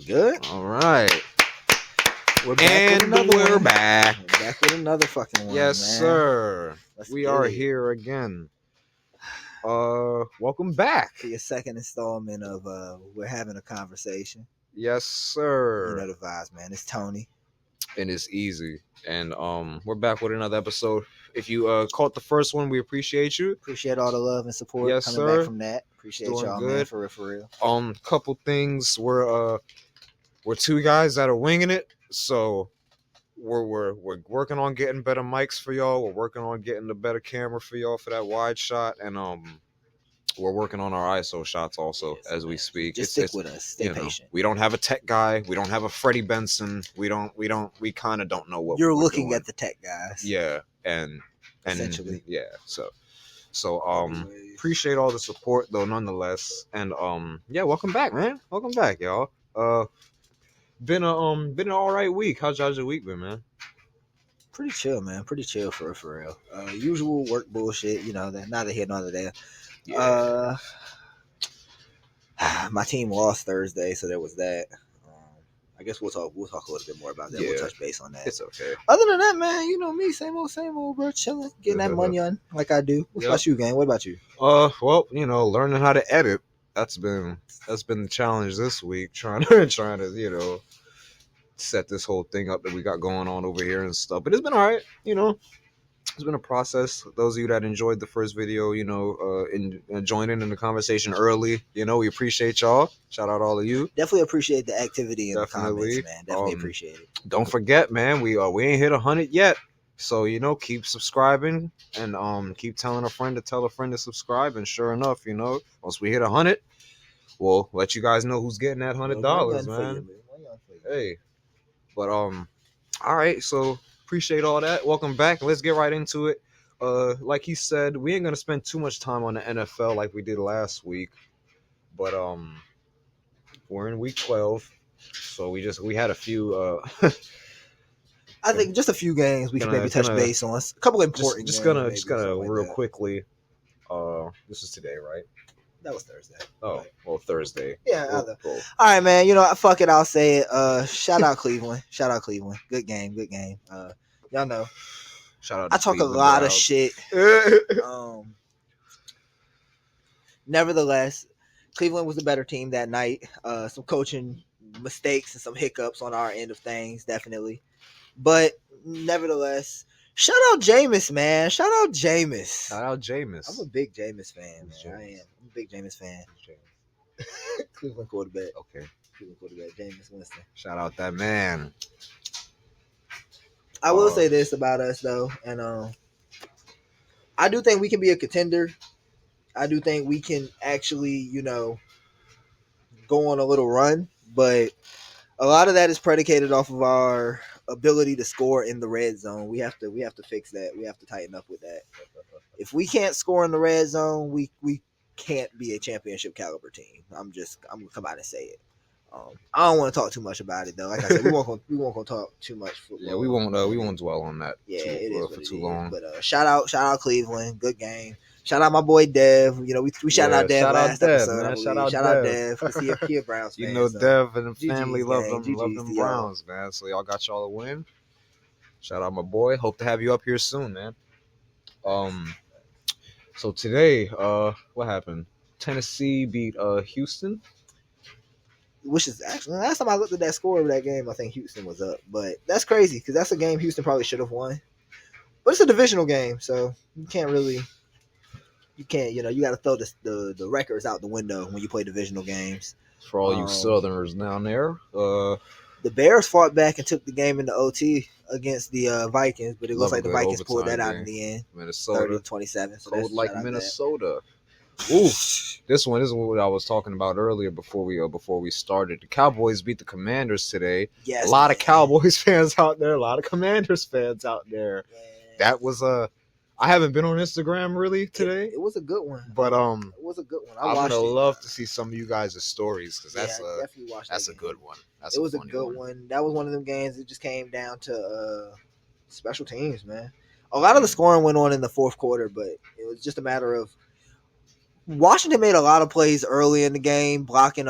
Good. All right. We're back. We're back. We're back with another fucking one. Yes, man. sir. Let's We get are it. here again. Welcome back. For your second installment of We're Having a Conversation. Yes, sir. You know the vibes, man. It's Tony. And it's easy. And we're back with another episode. If you caught the first one, we appreciate you. Appreciate all the love and support Yes, coming sir. back from that. Appreciate Doing y'all, good. man, for real. Couple things. We're two guys that are winging it, so we're working on getting better mics for y'all. We're working on getting the better camera for y'all for that wide shot, and we're working on our ISO shots also as we speak. Just stick with us. Stay patient. We don't have a tech guy. We don't have a Freddie Benson. We kind of don't know what you're we're looking doing. at the tech guys. Yeah, and essentially. Yeah, so appreciate all the support though nonetheless. And yeah, welcome back, man. Welcome back, y'all. Been an all right week. How's your week been, man? Pretty chill, man. Pretty chill for real. Usual work bullshit, you know, that neither here nor there. Yeah. My team lost Thursday, so there was that. I guess we'll talk a little bit more about that. Yeah. We'll touch base on that. It's okay. Other than that, man, you know me, same old, bro, chilling, getting that money on like I do. What about you, gang? What about you? Well, learning how to edit. That's been the challenge this week. Trying to, set this whole thing up that we got going on over here and stuff. But it's been all right, It's been a process. Those of you that enjoyed the first video, joining in the conversation early, we appreciate y'all. Shout out all of you. Definitely appreciate the activity in the comments, man. Definitely appreciate it. Don't forget, man, we ain't hit 100 yet. So, keep subscribing and keep telling a friend to tell a friend to subscribe. And sure enough, once we hit 100, we'll let you guys know who's getting that $100, man. Hey, but all right, so appreciate all that. Welcome back. Let's get right into it. Like he said, we ain't gonna spend too much time on the NFL like we did last week, but we're in week 12, so we had a few. I think just a few games we can maybe touch base on. A couple important. Just gonna real quickly. This is today, right? That was Thursday. Oh, well, Thursday. Yeah. Cool. All right, man. Fuck it. I'll say it. Shout out Cleveland. Shout out Cleveland. Good game. Y'all know. Shout out. I talk Cleveland a lot of shit. Nevertheless, Cleveland was the better team that night. Some coaching mistakes and some hiccups on our end of things, definitely. But nevertheless, shout out Jameis, man. Shout out Jameis. I'm a big Jameis fan, man. I am. I'm a big Jameis fan. Cleveland quarterback. Okay. Cleveland quarterback, Jameis Winston. Shout out that man. I will say this about us, though, and I do think we can be a contender. I do think we can actually, go on a little run, but a lot of that is predicated off of our ability to score in the red zone. We have to fix that. We have to tighten up with that. If we can't score in the red zone, we can't be a championship caliber team. I'm gonna come out and say it. I don't want to talk too much about it though. Like I said, we won't go talk too much football. Yeah, we won't dwell on that. Yeah, it is for too long. But shout out Cleveland, good game. Shout out my boy Dev. We shouted out Dev last episode. Man. Shout out Dev. He a Browns fan. Dev and the family love them GG's Browns, man. So y'all got y'all a win. Shout out my boy. Hope to have you up here soon, man. So today, what happened? Tennessee beat Houston. Which is actually last time I looked at that score of that game, I think Houston was up. But that's crazy because that's a game Houston probably should have won. But it's a divisional game, so you can't. You got to throw the records out the window when you play divisional games. For all you Southerners down there, the Bears fought back and took the game into OT against the Vikings, but it looks like the Vikings pulled that out in the end. Minnesota 30-27. So cold like Minnesota. Ooh, this one is what I was talking about earlier before we started. The Cowboys beat the Commanders today. Yes, a lot of Cowboys fans out there, a lot of Commanders fans out there. Man. That was I haven't been on Instagram really today. It was a good one. But it was a good one. I'm gonna love to see some of you guys' stories because that's a good one. It was a good one. That was one of them games. It just came down to special teams, man. A lot of the scoring went on in the fourth quarter, but it was just a matter of Washington made a lot of plays early in the game, blocking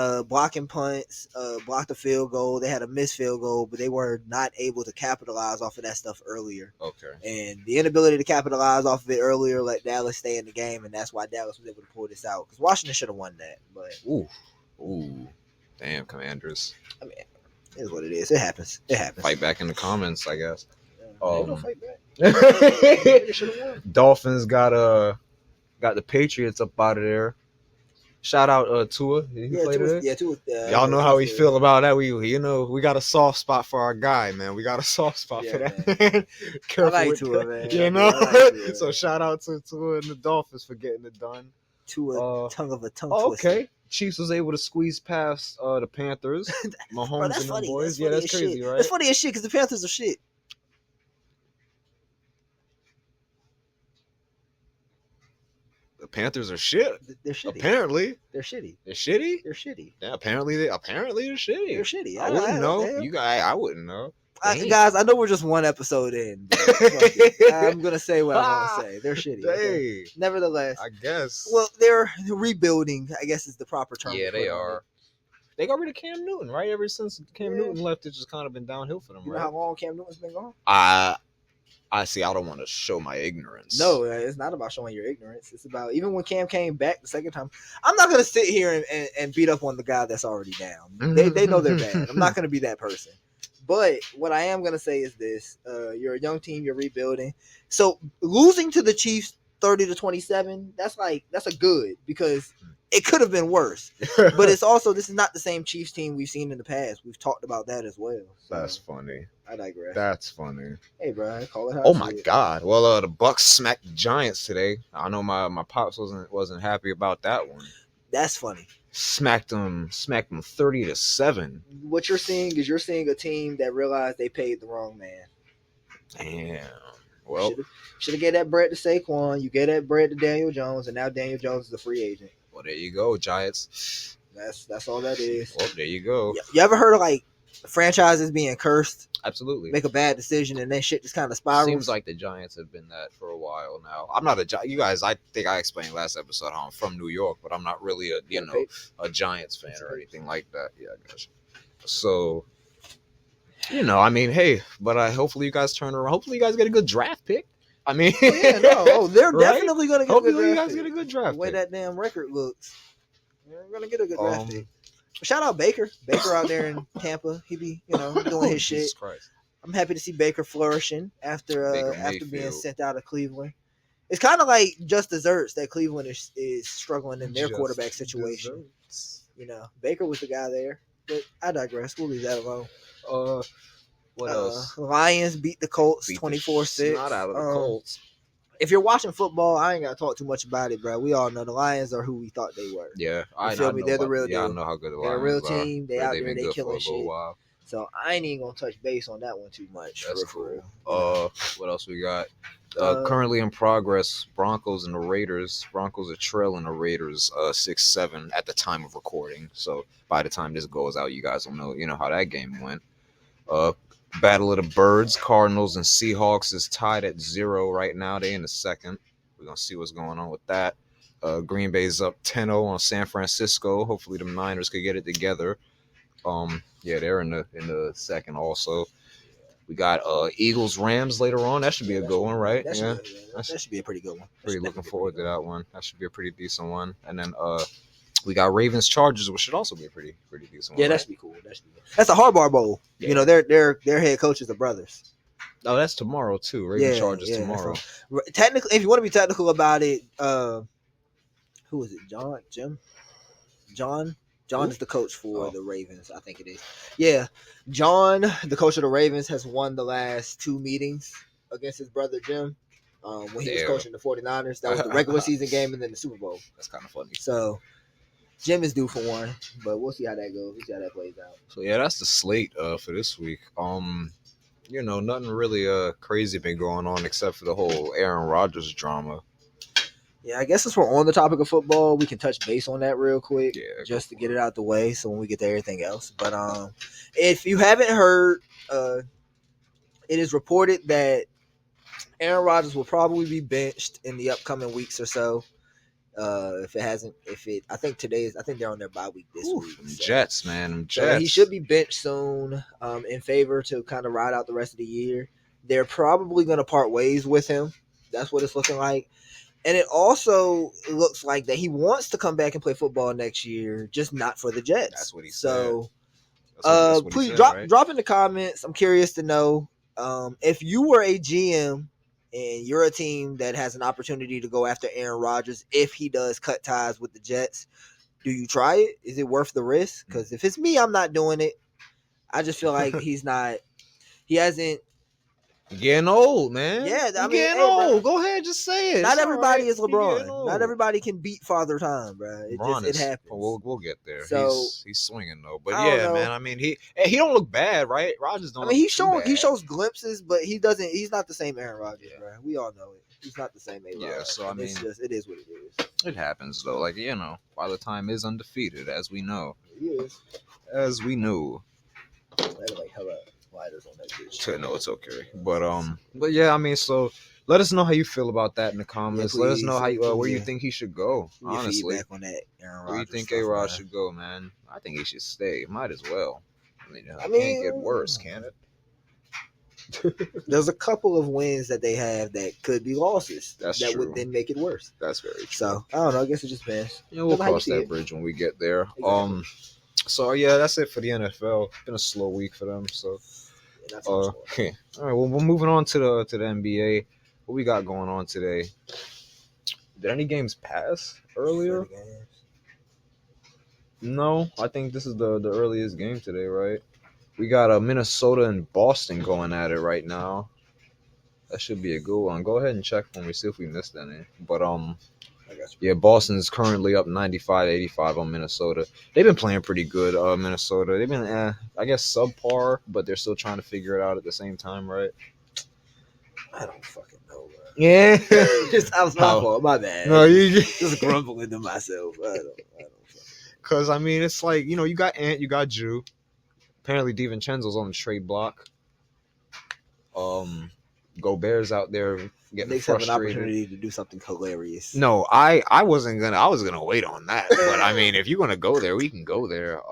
punts, blocked a field goal. They had a missed field goal, but they were not able to capitalize off of that stuff earlier. Okay. And the inability to capitalize off of it earlier let Dallas stay in the game, and that's why Dallas was able to pull this out. Because Washington should have won that, but damn, Commanders. I mean, it is what it is. It happens. Fight back in the comments, I guess. They don't fight back. They should have won. Dolphins got the Patriots up out of there. Shout out Tua. Did he play today? Yeah, Tua. Y'all know how we feel about that. We got a soft spot for our guy, man. We got a soft spot for that. Man. Careful I like with Tua, that, man. You know. Like Tua, so shout out to Tua and the Dolphins for getting it done. Tua, tongue twister. Okay. Chiefs was able to squeeze past the Panthers. Mahomes and the boys. That's crazy, shit. right? That's funny as shit because the Panthers are shit. The Panthers are shit. They're shitty. Apparently, they're shitty. They're shitty. They're shitty. Yeah, apparently they're shitty. They're shitty. I wouldn't know. Man. You guys, I wouldn't know. Guys, I know we're just one episode in. But I'm gonna say what I'm gonna say. They're shitty. Okay? Nevertheless, I guess. Well, they're rebuilding. I guess is the proper term. Yeah, they are. They got rid of Cam Newton, right? Ever since Cam Newton left, it's just kind of been downhill for them, you right? know how long Cam Newton's been gone? I see. I don't want to show my ignorance. No, it's not about showing your ignorance. It's about even when Cam came back the second time. I'm not gonna sit here and beat up on the guy that's already down. They know they're bad. I'm not gonna be that person. But what I am gonna say is this: you're a young team. You're rebuilding. So losing to the Chiefs 30-27, that's a good because it could have been worse. But it's also this is not the same Chiefs team we've seen in the past. We've talked about that as well. So that's funny. I digress. That's funny. Hey, bro, call it how oh my God! Well, the Bucks smacked the Giants today. I know my pops wasn't happy about that one. That's funny. Smacked them 30-7. What you're seeing is a team that realized they paid the wrong man. Damn. Well, should have gave that bread to Saquon. You gave that bread to Daniel Jones, and now Daniel Jones is a free agent. Well, there you go, Giants. That's all that is. Well, there you go. You ever heard of franchises being cursed? Absolutely. Make a bad decision and then shit just kind of spirals. Seems like the Giants have been that for a while now. I'm not you guys. I think I explained last episode how I'm from New York, but I'm not really a Giants fan or anything like that. Yeah, I guess. So, I mean, hey, but hopefully you guys turn around. Hopefully you guys get a good draft pick. I mean, they're right? definitely gonna get hopefully a good draft. You guys get a good draft. The way pick. that damn record looks, they're gonna get a good draft pick. Shout out Baker out there in Tampa. He be doing his shit. Christ. I'm happy to see Baker flourishing after being sent out of Cleveland. It's kind of like just desserts that Cleveland is struggling in their quarterback situation. Desserts. Baker was the guy there, but I digress. We'll leave that alone. What else? Lions beat the Colts 24-6. Not out of the Colts. If you're watching football, I ain't gotta talk too much about it, bro. We all know the Lions are who we thought they were. Yeah, I feel me. They're the real deal. I know how good the Lions are. They're a real team. They out there. They killing shit. While. So I ain't even gonna touch base on that one too much. That's cool. What else we got? Currently in progress, Broncos and the Raiders. Broncos are trailing the Raiders 6-7 at the time of recording. So by the time this goes out, you guys will know how that game went. Battle of the Birds, Cardinals and Seahawks is tied at 0 right now. They in the second. We're gonna see what's going on with that. Green Bay's up 10-0 on San Francisco. Hopefully the Niners could get it together. Yeah, they're in the second also. We got Eagles Rams later on. That should be a good one, right? That should be a pretty good one. Pretty looking forward to that one. That should be a pretty decent one. And then we got Ravens Chargers, which should also be a pretty decent one. Yeah, that should be cool. That's a Hardball Bowl. Yeah. Their head coaches are brothers. Oh, that's tomorrow too. Ravens Chargers tomorrow. Technically, if you want to be technical about it, who is it? John is the coach for the Ravens. I think it is. Yeah, John, the coach of the Ravens, has won the last 2 meetings against his brother Jim. When he was coaching the 49ers, that was the regular season game and then the Super Bowl. That's kind of funny. So Jim is due for one, but we'll see how that goes. We'll see how that plays out. So yeah, that's the slate for this week. Nothing really crazy been going on except for the whole Aaron Rodgers drama. Yeah, I guess since we're on the topic of football, we can touch base on that real quick, just to get it out the way. So when we get to everything else, but if you haven't heard, it is reported that Aaron Rodgers will probably be benched in the upcoming weeks or so. I think I think they're on their bye week this week. So. Jets, man, them So Jets. he should be benched soon, in favor to kind of ride out the rest of the year. They're probably going to part ways with him. That's what it's looking like. And it also looks like that he wants to come back and play football next year, just not for the Jets. That's what he said. So, That's what he please said, drop right? drop in the comments. I'm curious to know, if you were a GM and you're a team that has an opportunity to go after Aaron Rodgers if he does cut ties with the Jets. Do you try it? Is it worth the risk? Because if it's me, I'm not doing it. I just feel like he hasn't. You're getting old, man. Yeah, I You're mean, getting hey, old. bro. Go ahead, just say it. Not It's everybody all is right. You're getting LeBron. old. Not everybody can beat Father Time, bro. It happens. We'll get there. So, he's swinging though, but I don't yeah, know. man. I mean, he don't look bad, right? Rodgers don't. I mean, look he bad. shows glimpses, but he doesn't. He's not the same Aaron Rodgers, bro. We all know it. He's not the same A-Rod. Yeah, so I mean, it is what it is. It happens though. Like, Father Time is undefeated, as we know. He is. As we knew. Like hella lighters on that bitch. No, it's okay. But yeah, I mean, so let us know how you feel about that in the comments. Yeah, let us know how you where you yeah. think he should go. Honestly, feedback on that Aaron Rodgers where you think stuff, A-Rod man. should go, man? I think he should stay. Might as well. I mean, it mean, can't get worse, can it? There's a couple of wins that they have that could be losses. That's that true. would then make it worse. That's very true. So I don't know. I guess it just depends. We'll cross that bridge when we get there. Exactly. So yeah, that's it for the NFL. Been a slow week for them. So okay. All right. Well, we're moving on to the NBA. What we got going on today? Did any games pass earlier? No, I think this is the earliest game today, right? We got Minnesota and Boston going at it right now. That should be a good one. Go ahead and check for me, see if we missed any. But yeah, Boston's currently up 95-85 on Minnesota. They've been playing pretty good, Minnesota. They've been, I guess, subpar, but they're still trying to figure it out at the same time, right? I don't fucking know, bro. Yeah. I was my fault. My bad. No, you just grumbling to myself. I don't Because, I mean, it's like, you got Ant, you got Jew. Apparently, DiVincenzo's on the trade block. Gobert's out there getting frustrated. have an opportunity to do something hilarious. No, I was gonna wait on that. But I mean, if you're gonna go there, we can go there.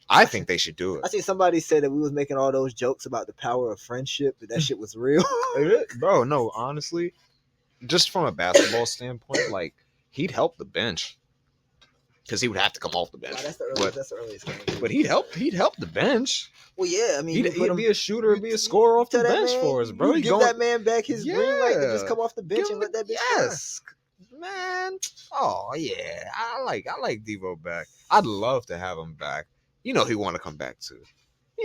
I think they should do it. I think somebody said that we was making all those jokes about the power of friendship, that shit was real. Bro, no, honestly, just from a basketball standpoint, like, he'd help the bench. Because he would have to come off the bench. That's the earliest game. But he'd help the bench. Well, yeah, I mean, he'd be a shooter, be a scorer off the bench for us, bro. Give that man back his green light to just come off the bench and let that bitch Yes, man. Oh yeah, I like Devo back. I'd love to have him back. He want to come back too.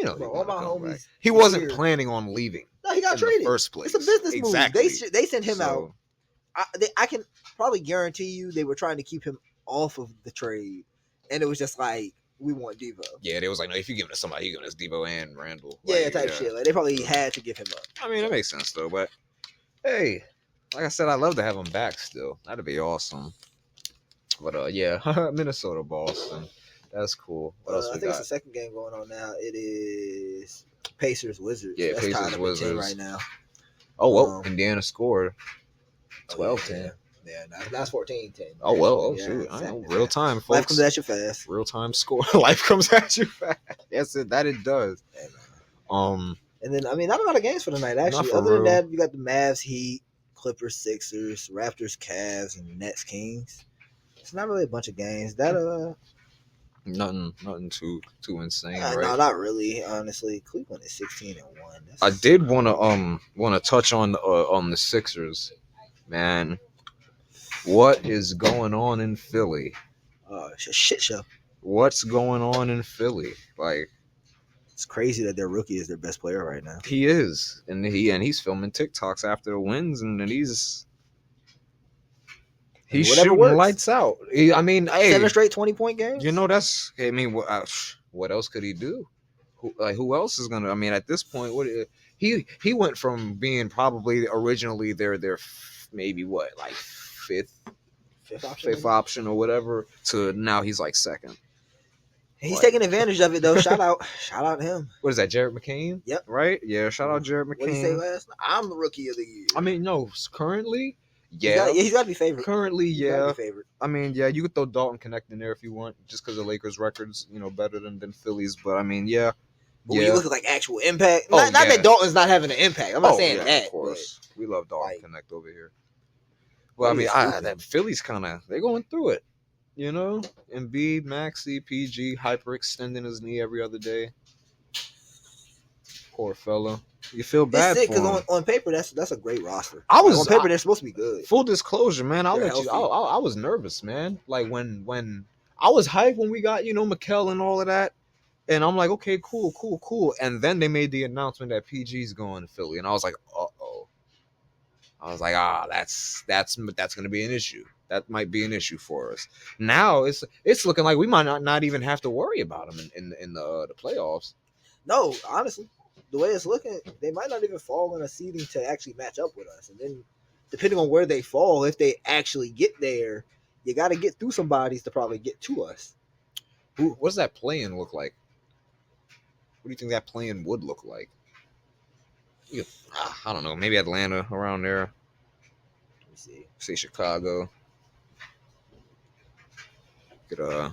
All my homies. He wasn't planning on leaving. No, he got traded. In the first place. It's a business exactly. move. They sent him out. I can probably guarantee you they were trying to keep him off of the trade, and it was just like, we want Devo. Yeah, they was like, no, if you give it to somebody, you're giving us Devo and Randall. Type shit. Like, they probably had to give him up. I mean, that makes sense though. But hey, like I said, I'd love to have him back still. That'd be awesome. But yeah, Minnesota, Boston. That's cool. What else we think got? it's the second game going on now. It is Pacers Wizards. Yeah, That's Pacers Wizards right now. Oh well, Indiana scored 12-10. Yeah, that's 14-10. Oh well, shoot. I know. Real time, folks. Life comes at you fast. Real time score. Life comes at you fast. Yes, it does. Yeah, and then, I mean, not a lot of games for the night, actually. Other than that, you got the Mavs, Heat, Clippers, Sixers, Raptors, Cavs, and Nets, Kings. It's not really a bunch of games. Nothing too insane, right? No, not really. Honestly, Cleveland is 16-1. I did want to touch on the Sixers, man. What is going on in Philly? It's a shit show. What's going on in Philly? Like, it's crazy that their rookie is their best player right now. He is, and he's filming TikToks after the wins, and he's shooting lights out. I mean, 7 straight 20-point games. That's. I mean, what else could he do? Who else is gonna? I mean, at this point, he went from being probably originally their maybe fifth option or whatever to now he's like second. He's taking advantage of it though. Shout out him. What is that, Jared McCain? Yep. Right? Yeah, shout out Jared McCain. What did he say last night? I'm the rookie of the year. I mean, no, currently, Yeah, he's got to be favorite. currently, He's gotta yeah. be favorite. I mean, yeah, you could throw Dalton Connect in there if you want, just because the Lakers' records, better than Philly's. But I mean, yeah, But when you look at like actual impact, Oh, not yeah. that Dalton's not having an impact. I'm not saying yeah, that. of course, we love Dalton like- Connect over here. Well, I Philly mean, is stupid. that Philly's they're going through it. Embiid, Maxey, PG, hyperextending his kney every other day. Poor fella. You feel bad It's sick for him. because on paper that's a great roster. On paper they're supposed to be good. Full disclosure, man. I'll They're let you. healthy. I was nervous, man. Like when I was hyped when we got Mikel and all of that, and I'm like, okay, cool. And then they made the announcement that PG's going to Philly, and I was like, uh-oh. I was like, that's going to be an issue. That might be an issue for us. Now it's looking like we might not even have to worry about them in the playoffs. No, honestly, the way it's looking, they might not even fall in a seeding to actually match up with us. And then, depending on where they fall, if they actually get there, you got to get through some bodies to probably get to us. What does that play-in look like? What do you think that play-in would look like? I don't know. Maybe Atlanta around there. Let me see. Say Chicago. Could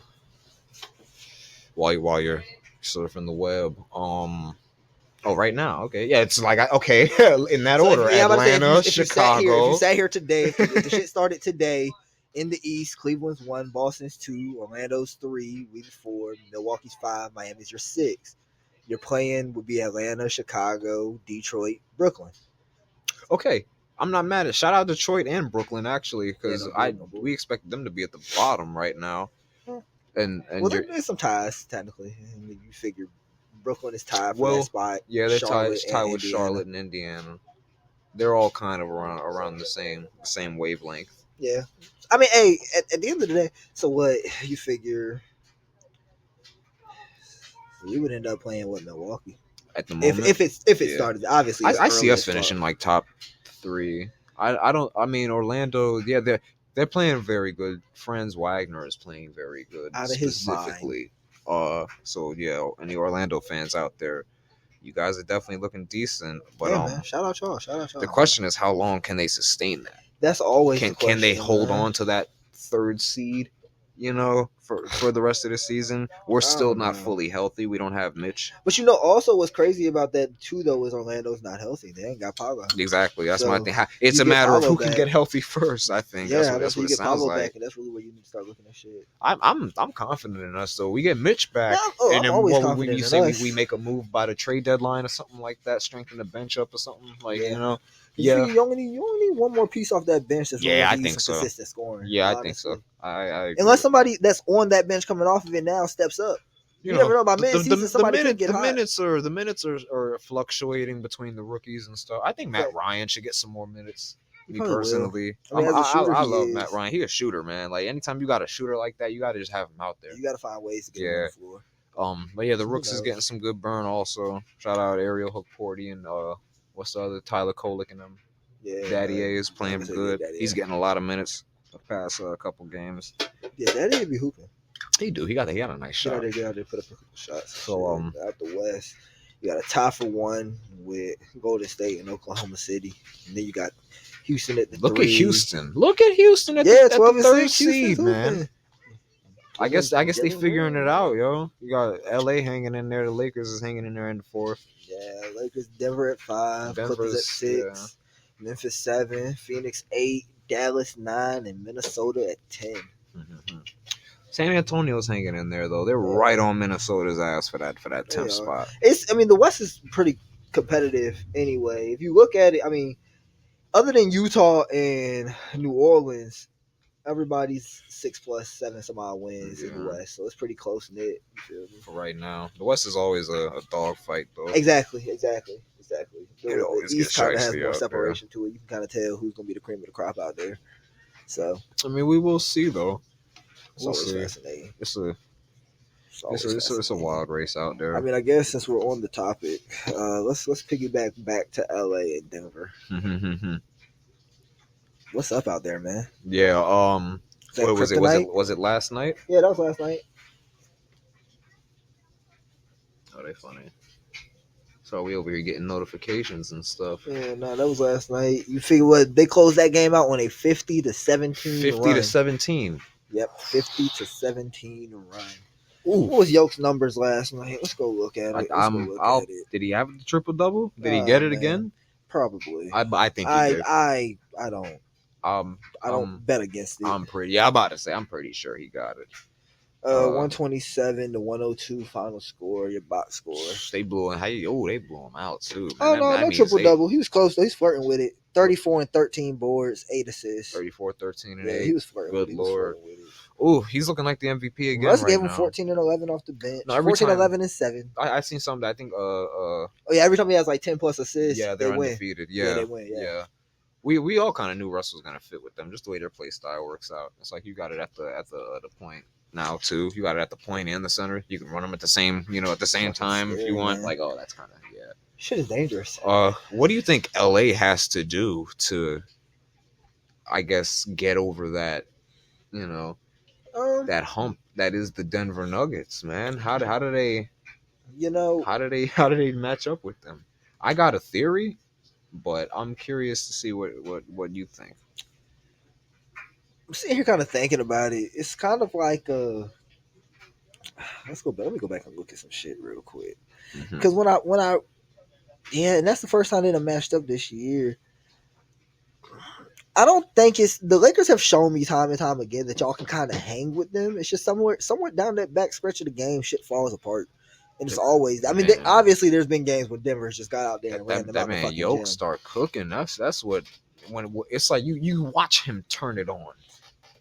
while you're surfing the web. Right now, okay, yeah, it's like in that order: Atlanta, if Chicago. If you sat here today, if the shit started today in the East, Cleveland's 1, Boston's 2, Orlando's 3, we 4, Milwaukee's 5, Miami's your 6. Your play-in would be Atlanta, Chicago, Detroit, Brooklyn. Okay, I'm not mad at. Shout out Detroit and Brooklyn actually, because we expect them to be at the bottom right now. And there's some ties technically. You figure Brooklyn is tied for that spot. Yeah, they're tied with Indiana. Charlotte and Indiana. They're all kind of around the same wavelength. Yeah, I mean, hey, at the end of the day, so what you figure? We would end up playing with Milwaukee at the moment. If it started, obviously. I see us finishing like top 3. I mean Orlando. Yeah, they're playing very good. Franz Wagner is playing very good. Out of his mind. So yeah, any Orlando fans out there, you guys are definitely looking decent. But man, shout out y'all. The question is, how long can they sustain that? That's always can they hold on to that 3rd seed? For the rest of the season, we're still not fully healthy. We don't have Mitch. But also what's crazy about that too, though, is Orlando's not healthy. They ain't got Paolo. Exactly. That's my thing. It's a matter of who can get healthy first. I think. Yeah, that's what it sounds like. Back, and that's really where you need to start looking at shit. I'm confident in us though. We get Mitch back, and then we make a move by the trade deadline or something like that, strengthen the bench up or something You only need one more piece off that bench. I think so. Consistent scoring. Yeah, honestly. I think so. I agree. Unless somebody that's on that bench coming off of it now steps up. You never know about mid-season. The minutes are fluctuating between the rookies and stuff. I think Matt Ryan should get some more minutes. Me personally, I love Matt Ryan. He's a shooter, man. Like anytime you got a shooter like that, you got to just have him out there. You got to find ways to get him on the floor. But yeah, the Rooks is getting some good burn also. Shout out Ariel Hookporty and what's the other Tyler Kolek and them. Yeah, Daddy A is playing good. He's getting a lot of minutes the past couple games. Yeah, Daddy be hooping. He do. He got a nice shot. Get out there, put up a couple shots. So out the West, you got a tie for 1 with Golden State and Oklahoma City, and then you got Houston at the 3. Look at Houston at the 3rd seed, man. I guess they figuring it out, yo. You got LA hanging in there. The Lakers is hanging in there in the 4th. Yeah, Lakers, Denver at 5, Clippers at 6, Memphis 7, Phoenix 8, Dallas 9, and Minnesota at 10. Mm-hmm. San Antonio's hanging in there though. They're right on Minnesota's ass for that 10th spot. The West is pretty competitive anyway. If you look at it, other than Utah and New Orleans, everybody's 6+, 7 some odd wins in the West, so it's pretty close knit. You feel me? For right now, the West is always a dog fight though. Exactly. The East kind of has more separation to it. You can kind of tell who's gonna be the cream of the crop out there. So we will see though. We'll see. Fascinating. It's a wild race out there. I guess since we're on the topic, let's piggyback back to LA and Denver. What's up out there, man? Yeah. What was it? Was it last night? Yeah, that was last night. Oh, they funny. So we over here getting notifications and stuff. Yeah, no, that was last night. You figure what? They closed that game out on a 50-17 50 run. to 17. Yep, 50-17 run. Ooh, What was Yoke's numbers last night? Let's go look at it. Did he have the triple double? Did he Oh, get it man. again? Probably. I think he did. I don't. Um, I don't bet against it. I'm about to say I'm pretty sure he got it. 127 to 102 final score. Your box score. They blew him. They blew him out too. Man. Oh no, no triple double. He was close though. He's flirting with it. 34 and 13 boards, 8 assists. 34, 13 and 8. Yeah, he was flirting. Good with it. Lord. Oh, he's looking like the MVP again. Russ right gave him now. 14 and 11 off the bench. No, every 14, time, 11 and 7. I seen something. I think. Oh yeah, every time he has like 10 plus assists. Yeah, they're they undefeated. Win. Yeah, they win. Yeah. We all kind of knew Russ was gonna fit with them, just the way their play style works out. It's like you got it at the point now too. You got it at the point and the center. You can run them at the same time if you want. Man. Like, oh, that's kind of Shit is dangerous. What do you think LA has to do to, I guess, get over that, that hump that is the Denver Nuggets, man? How do they, how do they match up with them? I got a theory, but I'm curious to see what you think. I'm sitting here kind of thinking about it. It's kind of like let's go back. Let me go back and look at some shit real quick. Because when I and that's the first time they done matched up this year. I don't think the Lakers have shown me time and time again that y'all can kind of hang with them. It's just somewhere down that back stretch of the game, shit falls apart. And it's always, I mean, obviously there's been games where Denver's just got out there and ran them out. That man Yoke start cooking. That's what, when it's like you watch him turn it on.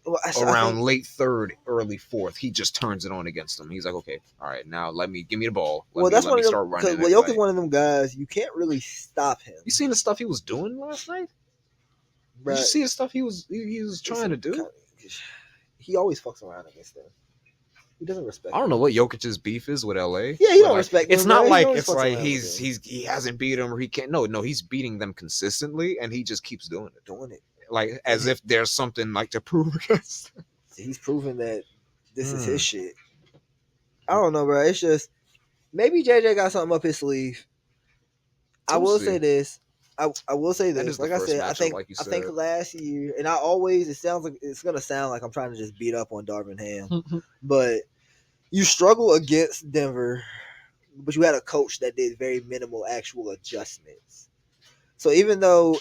Well, around late third, early fourth, he just turns it on against them. He's like, okay, all right, now give me the ball. Let me start running. Well, Yoke is one of them guys. You can't really stop him. You seen the stuff he was doing last night? Right. Did you see the stuff he was trying to do? He always fucks around against them. He doesn't respect. I don't know what Jokic's beef is with LA. Yeah, he don't respect. It's not like it's like he hasn't beat them or he can't. No, he's beating them consistently, and he just keeps doing it. Like as if there's something like to prove against. He's proving that this is his shit. I don't know, bro. It's just maybe JJ got something up his sleeve. I will say this. I will say this. Like I said, I think last year, and it's gonna sound like I'm trying to just beat up on Darvin Ham, but you struggle against Denver, but you had a coach that did very minimal actual adjustments. So even though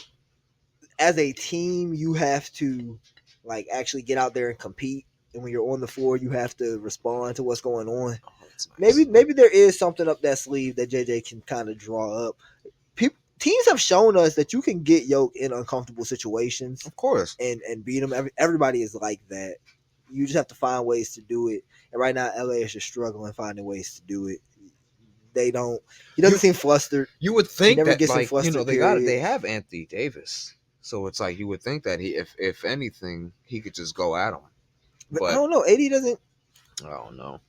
as a team you have to like actually get out there and compete, and when you're on the floor you have to respond to what's going on. Nice. Maybe there is something up that sleeve that JJ can kind of draw up. Teams have shown us that you can get Yoke in uncomfortable situations, of course, and beat them. Everybody is like that. You just have to find ways to do it. And right now, LA is just struggling finding ways to do it. He doesn't seem flustered. You would think that, they have Anthony Davis, so it's like you would think that if anything, he could just go at him. But I don't know. AD doesn't. I don't know.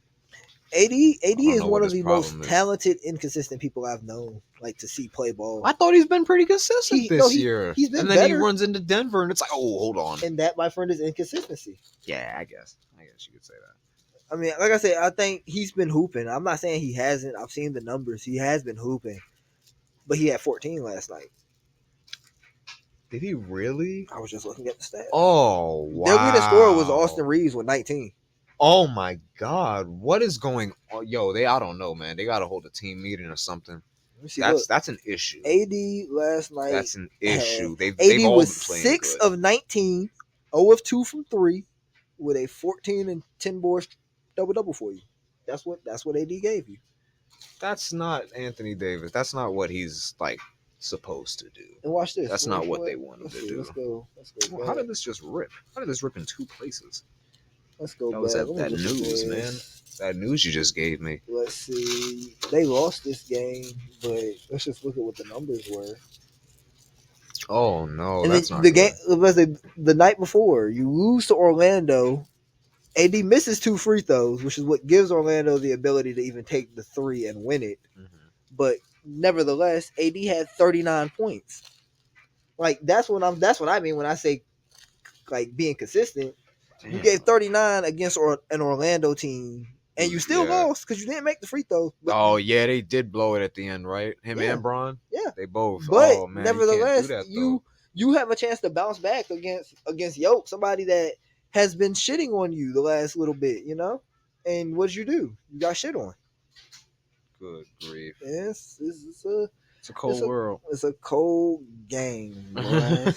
AD is one of the most talented, inconsistent people I've known, like to see play ball. I thought he's been pretty consistent this year. He's been and then better. He runs into Denver, and it's like, oh, hold on. And that, my friend, is inconsistency. Yeah, I guess you could say that. I mean, like I said, I think he's been hooping. I'm not saying he hasn't. I've seen the numbers. He has been hooping, but he had 14 last night. Did he really? I was just looking at the stats. Oh, wow. Their leading scorer was Austin Reeves with 19. Oh my God! What is going on? Yo, I don't know, man. They got to hold a team meeting or something. That's an issue. AD last night. That's an issue. They've all was been playing 6 good. Of 19, 0 of 2 from 3, with a 14 and 10 boards double for you. That's what AD gave you. That's not Anthony Davis. That's not what he's like supposed to do. And watch this. That's not what they wanted to do. Let's go. Well, how did this just rip? How did this rip in 2 places? Let's go. That was that news, man. That news you just gave me. Let's see. They lost this game, but let's just look at what the numbers were. Oh no, and that's not the game. The night before, you lose to Orlando. AD misses 2 free throws, which is what gives Orlando the ability to even take the 3 and win it. Mm-hmm. But nevertheless, AD had 39 points. Like that's what I mean when I say like being consistent. Damn. You gave 39 against an Orlando team, And you still lost because you didn't make the free throw. But, oh yeah, they did blow it at the end, right? Him and Bron. Yeah, they both. But oh man, nevertheless, you can't do that, you have a chance to bounce back against Yoke, somebody that has been shitting on you the last little bit, you know. And what did you do? You got shit on. Good grief! It's a cold world. It's a cold game, man.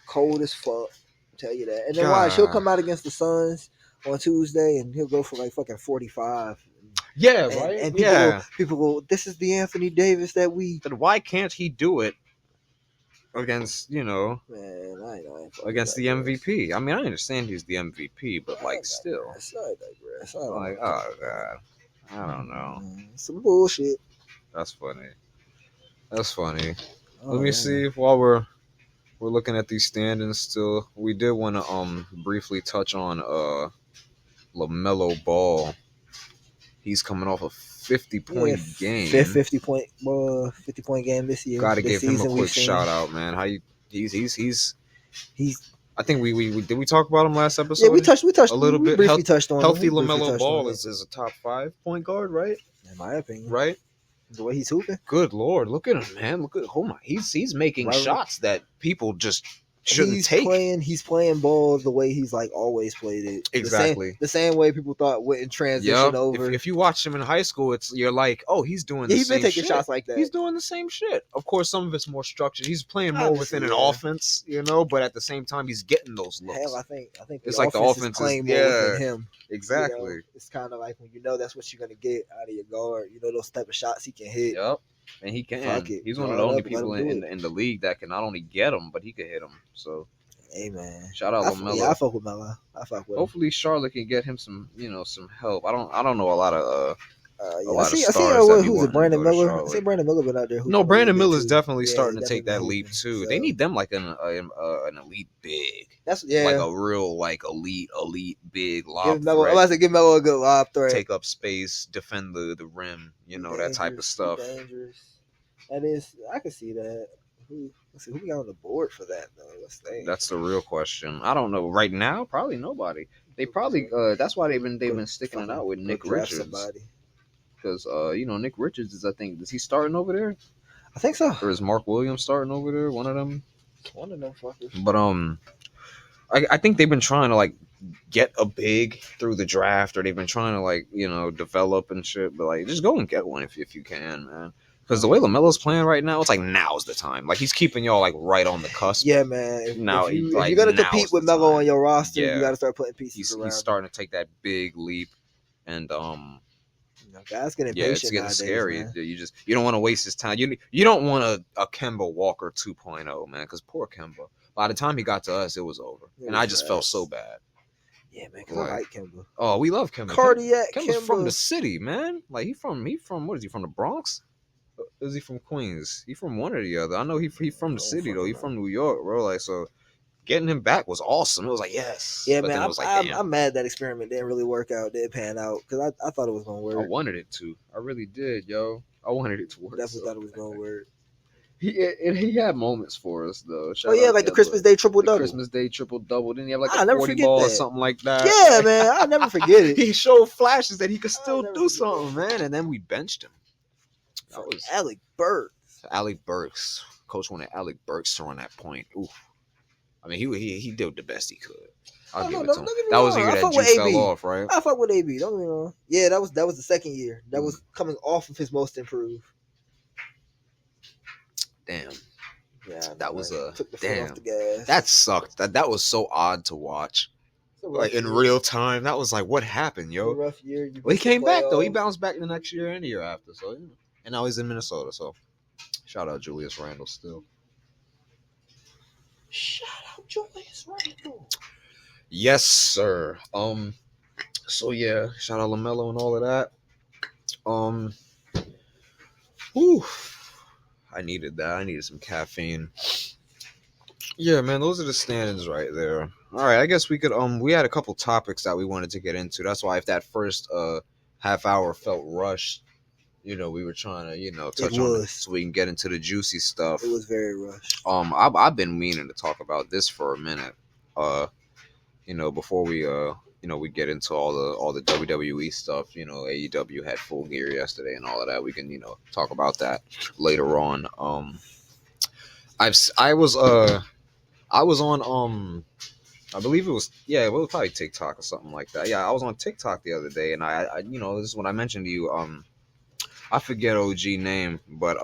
Cold as fuck. I'll tell you that. And then watch, he'll come out against the Suns on Tuesday, and he'll go for like fucking 45. Yeah, right. And people go, this is the Anthony Davis that we. Then why can't he do it against Man, I against the MVP? I mean, I understand he's the MVP, but like still, I digress. Like, oh god, I don't know. Some bullshit. That's funny. Let me see while we're looking at these standings. Still, we did want to briefly touch on LaMelo Ball. He's coming off a 50-point game. 50-point game this year. Got to give him a quick shout out, man. He's. I think we did we talk about him last episode? Yeah, we touched a little bit. Briefly touched on healthy him. LaMelo Ball is a top 5 point guard, right? In my opinion, right. The way he's hooping. Good Lord, look at him, man. Look at he's making shots that people just shouldn't take. He's playing ball the way he's like always played it. Exactly. The same way people thought wouldn't transition over. If you watch him in high school, you're like, oh, he's doing the same shit. He's been taking shots like that. He's doing the same shit. Of course, some of it's more structured. He's playing more within an offense, but at the same time, he's getting those looks. Hell, I think it's like the offense is playing more within him. Exactly. It's kind of like when that's what you're gonna get out of your guard. Those type of shots he can hit. Yep. And he can. He's one of the only people in the league that can not only get them, but he can hit them. So, hey man, shout out LaMelo. Yeah, I fuck with Melo. I fuck with him. Hopefully, Charlotte can get him some help. I don't know a lot of I see who's it? Brandon Miller. I see Brandon Miller been out there. No, Brandon Miller's definitely starting to take that leap too. So. They need them like an elite big. That's like a real like elite big lob threat. I was to give Melo a good lob threat. Take up space, defend the rim. That type of stuff. Dangerous. That is, I can see that. Let's see who we got on the board for that though. Let's think. That's the real question. I don't know right now. Probably nobody. They probably that's why they've been sticking it out with Nick Richards. Because Nick Richards is he starting over there? I think so. Or is Mark Williams starting over there? One of them fuckers. But I think they've been trying to like get a big through the draft, or they've been trying to like develop and shit. But like just go and get one if you can, man. Because the way LaMelo's playing right now, it's like now's the time. Like he's keeping y'all like right on the cusp. Yeah, man. If you're gonna compete with Melo on your roster, you got to start putting pieces around. He's starting to take that big leap, and guys getting impatient. It's getting nowadays, scary. Man. You don't want to waste his time. You don't want a Kemba Walker 2.0, man. Because poor Kemba. By the time he got to us, it was over, and I just felt so bad. Yeah, man. Because I like Kemba. Oh, we love Kemba. Cardiac. Kemba's from the city, man. Like he from what is he from the Bronx? Is he from Queens? He from one or the other. I know he from the city though. He from New York, bro. Like so. Getting him back was awesome. It was like, yes. Yeah, but man, I'm mad that experiment didn't really work out, didn't pan out, because I thought it was going to work. I wanted it to. I really did, yo. I wanted it to work. Definitely thought it was going to work. He had moments for us, though. Like the Christmas Day triple-double. Christmas Day triple-double. Didn't he have like a 40 ball or something like that? Yeah, man. I'll never forget it. He showed flashes that he could still do something, man. And then we benched him. That was Alec Burks. Alec Burks. Coach wanted Alec Burks to run that point. Oof. I mean, he did the best he could. I'll give it to him. That was the year that Juice fell off, right? I fuck with AB. Don't get me wrong. Yeah, that was the second year. That was coming off of his most improved. Damn. Yeah, that was took the foot off the gas. That sucked. That was so odd to watch. Like in real time, that was like, what happened, yo? Rough year. Well, he came back though. He bounced back the next year and the year after. So, and now he's in Minnesota. So, shout out Julius Randle still. Shout out Julius Randle. Yes, sir. So yeah, shout out LaMelo and all of that. Whew. I needed that. I needed some caffeine. Yeah, man, those are the standings right there. All right, I guess we could we had a couple topics that we wanted to get into. That's why if that first half hour felt rushed, we were trying to, touch on it so we can get into the juicy stuff. It was very rushed. I've been meaning to talk about this for a minute. Before we we get into all the WWE stuff. AEW had Full Gear yesterday and all of that. We can talk about that later on. I was on I believe it was probably TikTok or something like that. Yeah, I was on TikTok the other day, and I this is what I mentioned to you. I forget OG name, but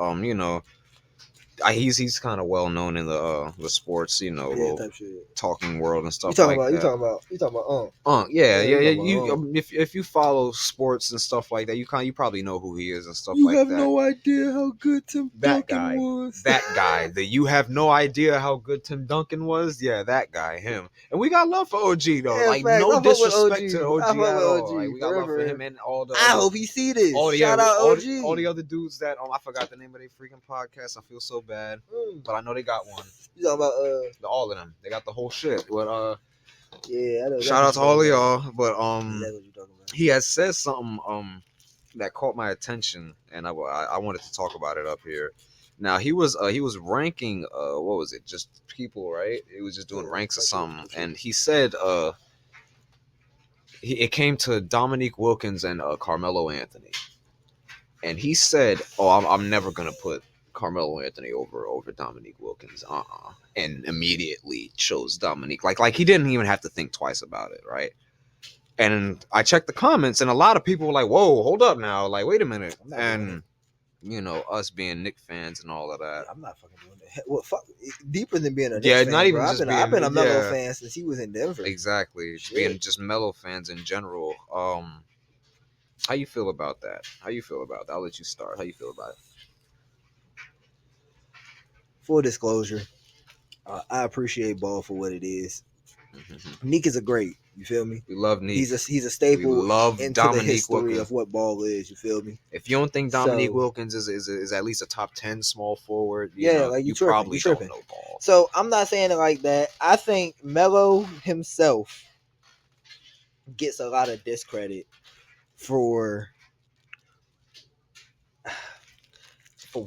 he's kind of well known in the sports, type shit. talking world and stuff You talking like about? that. You talking about? Yeah. you talking about, If you follow sports and stuff like that, you probably know who he is and stuff You like have that. no idea how good Tim Duncan was. That guy. You have no idea how good Tim Duncan was. Yeah, that guy, him. And we got love for OG though. Yeah, like facts. no I fuck with disrespect to OG. OG I fuck at with all. OG Like we got love for him and all the. I hope he see this. Shout out OG. All the other dudes that I forgot the name of their freaking podcast. I feel so bad, but I know they got one. You talking about all of them? They got the whole shit. But yeah, I know. Shout out to all of y'all. But Exactly what you talking about. he has said something that caught my attention, and I wanted to talk about it up here. Now he was ranking what was it? Just people, right? He was just doing ranks or something, and he said it came to Dominique Wilkins and Carmelo Anthony, and he said, "Oh, I'm never gonna put Carmelo Anthony over Dominique Wilkins." And immediately chose Dominique. Like he didn't even have to think twice about it, right? And I checked the comments, and a lot of people were like, "Whoa, hold up now! Like, wait a minute!" And us being Knicks fans and all of that. I'm not fucking doing that. Well, fuck, deeper than being a Knicks not fan, even bro. just I've been a Melo fan since he was in Denver. Exactly, being just Melo fans in general. How you feel about that? I'll let you start. How you feel about it? Full disclosure, I appreciate ball for what it is. Neek is a great. You feel me? We love Neek. He's a staple into Dominique the history Wilkins. of what ball is. You feel me? If you don't think Dominique Wilkins is at least a top 10 small forward, you probably don't know ball. So I'm not saying it like that. I think Melo himself gets a lot of discredit for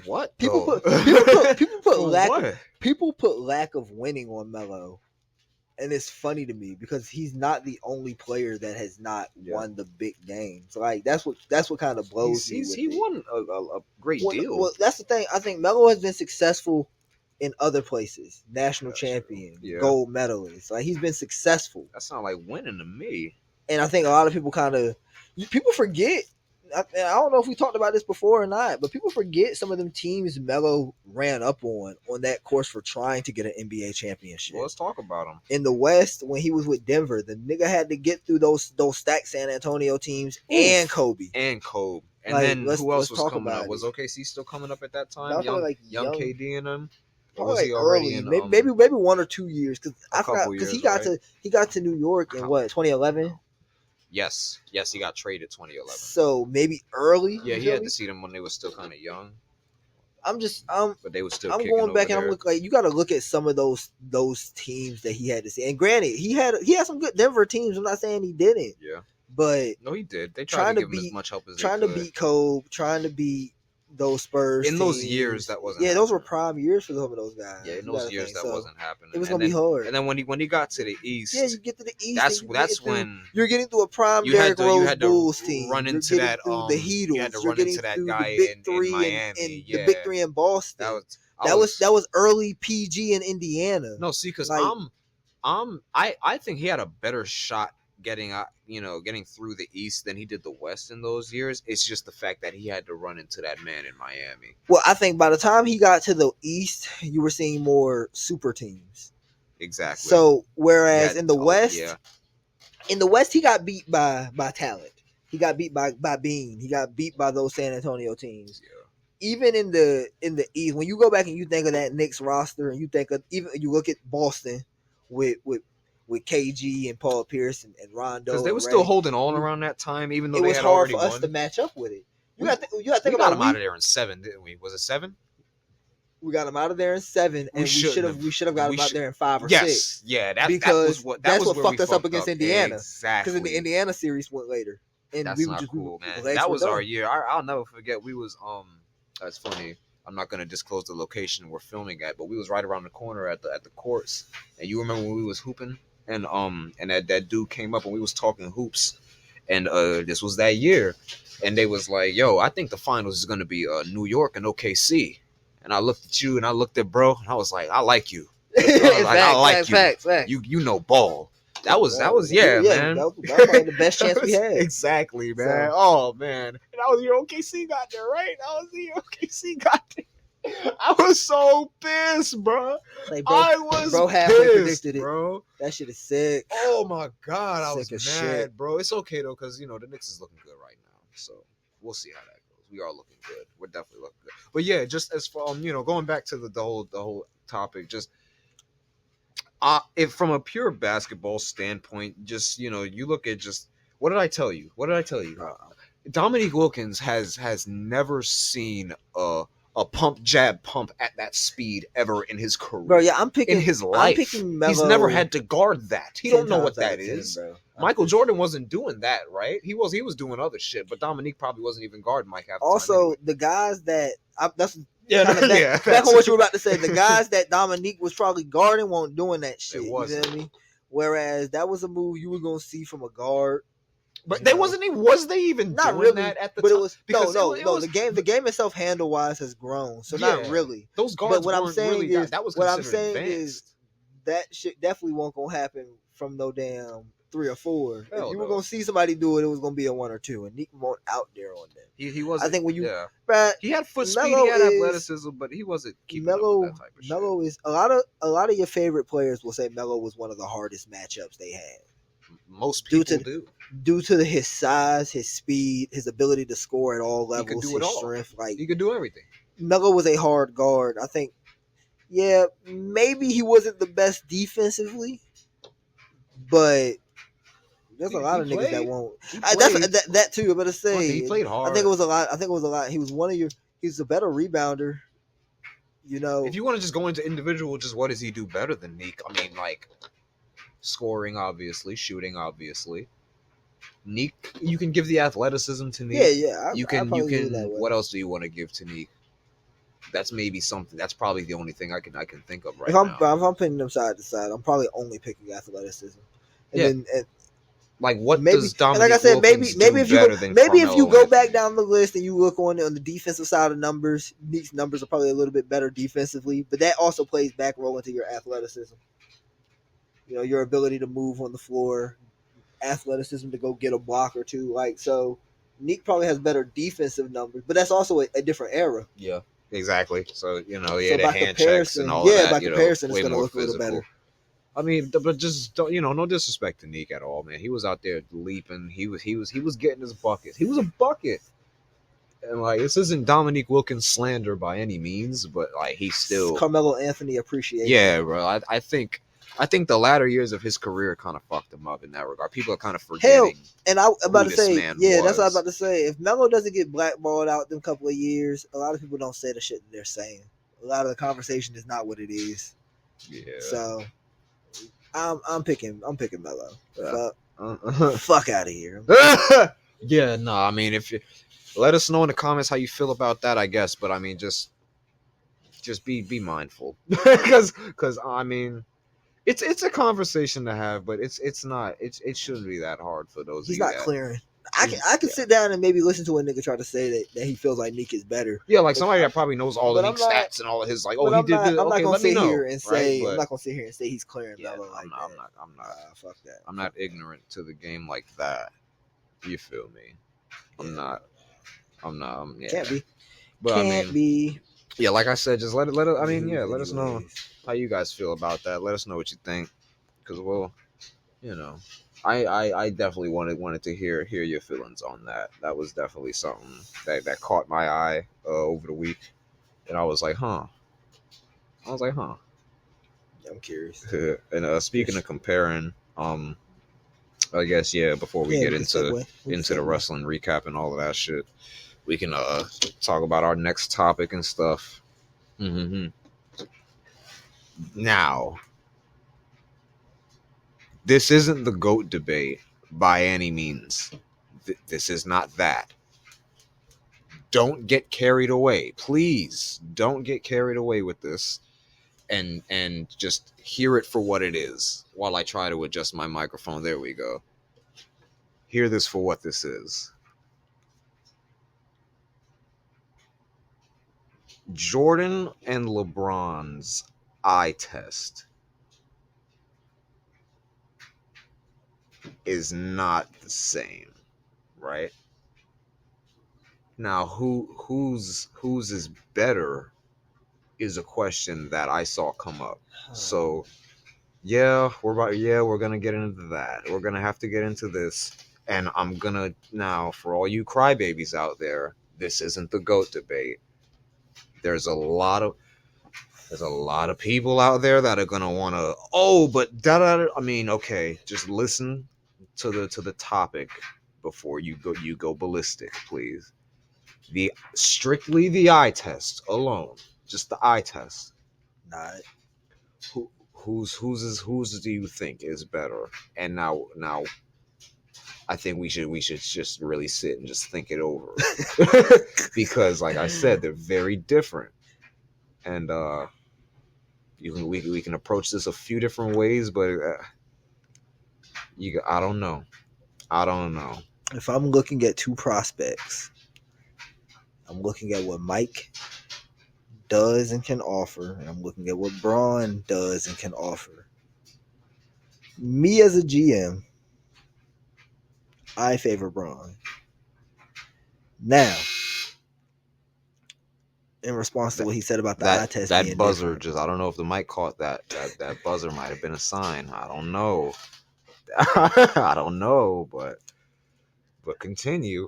what? People put lack of winning on Melo. And it's funny to me because he's not the only player that has not won the big games. Like that's what kind of blows me. He won a great deal. Well, that's the thing. I think Melo has been successful in other places. National champion, gold medalist. Like he's been successful. That sounds like winning to me. And I think a lot of people people forget. I don't know if we talked about this before or not, but people forget some of them teams Melo ran up on that course for trying to get an NBA championship. Well, let's talk about him. In the West, when he was with Denver, the nigga had to get through those stacked San Antonio teams and Kobe. And then who else was coming up? Was OKC still coming up at that time? Young KD and them? Or was he already early, in, maybe 1 or 2 years because I forgot because he got to New York in 2011. Yes, he got traded 2011. So maybe early. Yeah, he had to see them when they were still kind of young. But they were still. I'm going back and I'm looking like you got to look at some of those teams that he had to see. And granted, he had some good Denver teams. I'm not saying he didn't. Yeah. But no, he did. They tried to give him as much help as they could. Trying to beat Kobe, trying to beat those Spurs in those years. That wasn't. Yeah, those were prime years for some of those guys. Yeah, in those years that wasn't happening. It was gonna be hard. And then when he got to the East, yeah, you get to the East. That's when you're getting through a prime Derrick Rose Bulls team. Run into that the Heatles. You had to run into that guy in Miami. The big three in Boston. That was early PG in Indiana. No, see, because I think he had a better shot getting through the East than he did the West in those years. It's just the fact that he had to run into that man in Miami. Well, I think by the time he got to the East, you were seeing more super teams. Exactly. So whereas in the West, he got beat by talent. He got beat by Bean. He got beat by those San Antonio teams. Yeah. Even in the East, when you go back and you think of that Knicks roster, and you think of you look at Boston with KG and Paul Pierce and Rondo, because they were still holding on around that time, even though it they was had hard for won. us to match up with it. You got to think we about got him out of there in 7, didn't we? Was it 7? We got him out of there in 7, and we should have got him out there in 5 or 6. Yeah, that's what fucked us up against Indiana. Exactly, because the Indiana series went later, and that's not cool, man. That was our year. I'll never forget. We was That's funny. I'm not gonna disclose the location we're filming at, but we was right around the corner at the courts. And you remember when we was hooping? and that dude came up and we was talking hoops, and this was that year, and they was like, yo, I think the finals is gonna be New York and OKC. And I looked at you and I looked at bro and I was like, I like you. I like you. Facts. You know ball. That was yeah, man. That was probably the best chance we had. Exactly, man. So. Oh man. And that was your OKC got there, right? That was the OKC got there. I was so pissed, bro. Like, bro I was halfway pissed, predicted it. bro. That shit is sick. Oh my god, I was Sick mad, as shit. bro. It's okay though, because you know the Knicks is looking good right now, so we'll see how that goes. We are looking good. We're definitely looking good. But yeah, just as far going back to the whole topic, just if from a pure basketball standpoint, just you look at just what did I tell you? Dominique Wilkins has never seen a pump jab pump at that speed ever in his career. Bro, yeah, I'm picking in his life. He's never had to guard that. He don't know what that is. 10, Michael Jordan wasn't doing that, right? He was doing other shit, but Dominique probably wasn't even guarding Mike half the also, time anyway. The guys that back that's on what you were about to say. The guys that Dominique was probably guarding weren't doing that shit. It You wasn't. feel me? Whereas that was a move you were gonna see from a guard. But they wasn't even. Was they even not doing really that at the but time? It was no. The game itself handle wise has grown, so not really. Those guards. But what I'm saying really is that was what I'm considered saying advanced. is that shit definitely won't gonna happen from no damn 3 or 4. Hell if you no. were gonna see somebody do it, it was gonna be a 1 or 2, and Nick won't out there on them. He was. I think when you, bruh, he had foot speed, he had athleticism, but he wasn't keeping up with that type of shit. Melo is a lot of your favorite players will say Melo was one of the hardest matchups they had. Most people due to his size, his speed, his ability to score at all levels, his strength. Like he could do everything. Melo was a hard guard. I think, yeah, maybe he wasn't the best defensively, but there's a lot of niggas that won't. That too. I'm gonna say he played hard. I think it was a lot. He was he's a better rebounder. If you want to just go into individual, just what does he do better than Neek? I mean, like scoring, obviously, shooting, obviously. Neek, you can give the athleticism to Neek. Yeah. You can. What else do you want to give to Neek? That's maybe something. That's probably the only thing I can think of right now. If I'm putting them side to side, I'm probably only picking athleticism. And like what maybe, does Dominique and like I said, Wilkins maybe if you go back down the list and you look on the defensive side of numbers, Neek's numbers are probably a little bit better defensively, but that also plays back role into your athleticism. Your ability to move on the floor, athleticism to go get a block or two. Like, so Neek probably has better defensive numbers, but that's also a different era. Yeah, exactly. So, the hand checks and all that. Yeah, by comparison, it's going to look a little better. I mean, but just don't, no disrespect to Neek at all, man. He was out there leaping. He was getting his buckets. He was a bucket. And like, this isn't Dominique Wilkins slander by any means, but like, he's still Carmelo Anthony appreciation. Yeah, bro. I think the latter years of his career kind of fucked him up in that regard. People are kind of forgetting. And I'm about to say, that's what I was about to say. If Melo doesn't get blackballed out in a couple of years, a lot of people don't say the shit that they're saying. A lot of the conversation is not what it is. Yeah. So I'm picking Melo. Yeah. Fuck out of here. Yeah, no. I mean, if you let us know in the comments how you feel about that, I guess. But I mean, just be mindful, because I mean. It's a conversation to have, but it's not. It shouldn't be that hard for those. He's not clearing. I can sit down and maybe listen to a nigga try to say that he feels like Neek is better. Yeah, like somebody that probably knows all the Neek stats and all of his like. Oh, he did this. I'm not gonna sit here and say. Right? I'm not gonna sit here and say he's clearing Melo like that. I'm not. Fuck that. I'm not ignorant to the game like that. You feel me? I'm not. Yeah. Can't be. But Can't be. Yeah, like I said, just let us know how you guys feel about that. Let us know what you think, because I definitely wanted to hear your feelings on that. That was definitely something that caught my eye over the week, and I was like, huh. I'm curious. And speaking of comparing, I guess before we get into the wrestling recap and all of that shit, we can talk about our next topic and stuff. Mm-hmm. Now, this isn't the GOAT debate by any means. This is not that. Don't get carried away. Please don't get carried away with this. and just hear it for what it is while I try to adjust my microphone. There we go. Hear this for what this is. Jordan and LeBron's eye test is not the same, right? Now, whose is better is a question that I saw come up. So, we're gonna get into that. We're gonna have to get into this, and I'm gonna now, for all you crybabies out there, this isn't the GOAT debate. There's a lot of people out there that are gonna want to. Oh, but I mean, okay, just listen to the topic before you go ballistic, please. Strictly the eye test alone, just the eye test. Not Whose do you think is better? And now I think we should just really sit and just think it over. Because like I said, they're very different. And we can approach this a few different ways, but I don't know. If I'm looking at two prospects, I'm looking at what Mike does and can offer, and I'm looking at what Braun does and can offer. Me as a GM, I favor Braun. Now, in response to what he said about the eye test, that buzzer different. I don't know if the mic caught that buzzer might have been a sign. I don't know. But continue.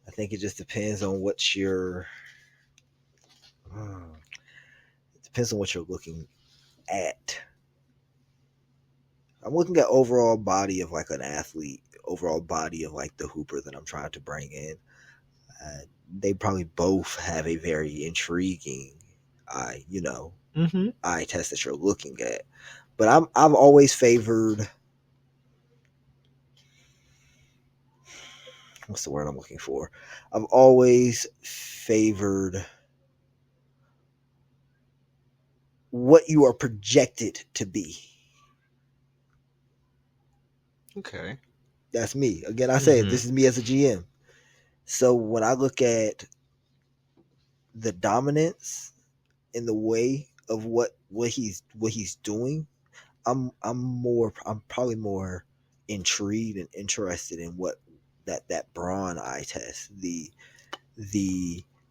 I think it just depends on what you're. It depends on what you're looking at. I'm looking at overall body of like an athlete, overall body of like the hooper that I'm trying to bring in. They probably both have a very intriguing eye test that you're looking at. But I've always favored. What's the word I'm looking for? I've always favored what you are projected to be. Okay. That's me. Again, I say this is me as a GM. So when I look at the dominance in the way of what he's doing, I'm probably more intrigued and interested in what that Braun eye test, the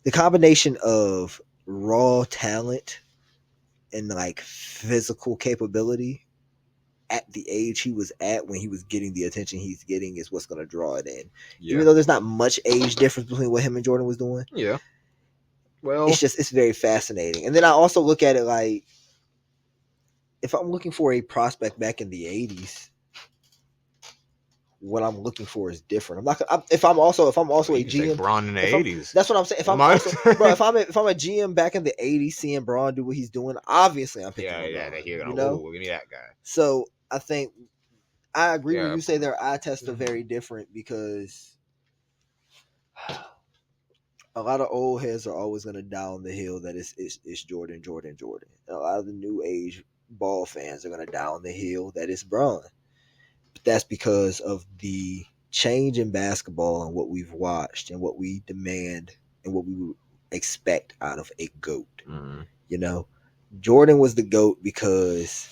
combination of raw talent and like physical capability at the age he was at when he was getting the attention he's getting is what's going to draw it in. Yeah. Even though there's not much age difference between what him and Jordan was doing. Yeah. Well, it's very fascinating. And then I also look at it like, if I'm looking for a prospect back in the 80s, what I'm looking for is different. If I'm also a GM, Braun in the 80s. That's what I'm saying. If I'm a GM back in the 80s, seeing Braun do what he's doing, obviously I'm picking Braun. Yeah, give me that guy. So I think I agree when you say their eye tests are very different, because a lot of old heads are always going to die on the hill that it's Jordan. And a lot of the new age ball fans are going to die on the hill that it's Braun. But that's because of the change in basketball and what we've watched and what we demand and what we would expect out of a GOAT. Mm-hmm. Jordan was the GOAT because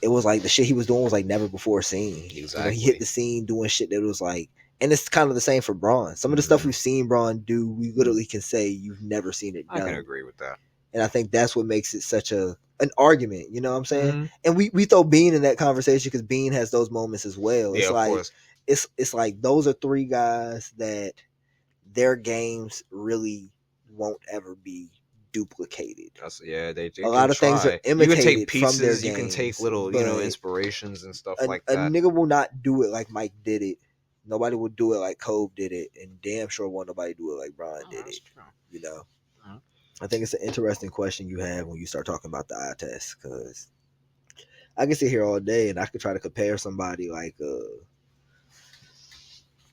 it was like the shit he was doing was like never before seen. Exactly. He hit the scene doing shit that was like, and it's kind of the same for Braun. Some of the stuff we've seen Braun do, we literally can say you've never seen it done. I can agree with that. And I think that's what makes it such an argument, you know what I'm saying? Mm-hmm. And we throw Bean in that conversation because Bean has those moments as well. It's like, of course. It's like those are three guys that their games really won't ever be duplicated. They a lot of try. Things are imitated. You can take pieces, from their games, you can take little, inspirations and stuff like that. A nigga will not do it like Mike did it. Nobody will do it like Cove did it, and damn sure won't nobody do it like Braun did it. True. I think it's an interesting question you have when you start talking about the eye test, because I can sit here all day and I could try to compare somebody like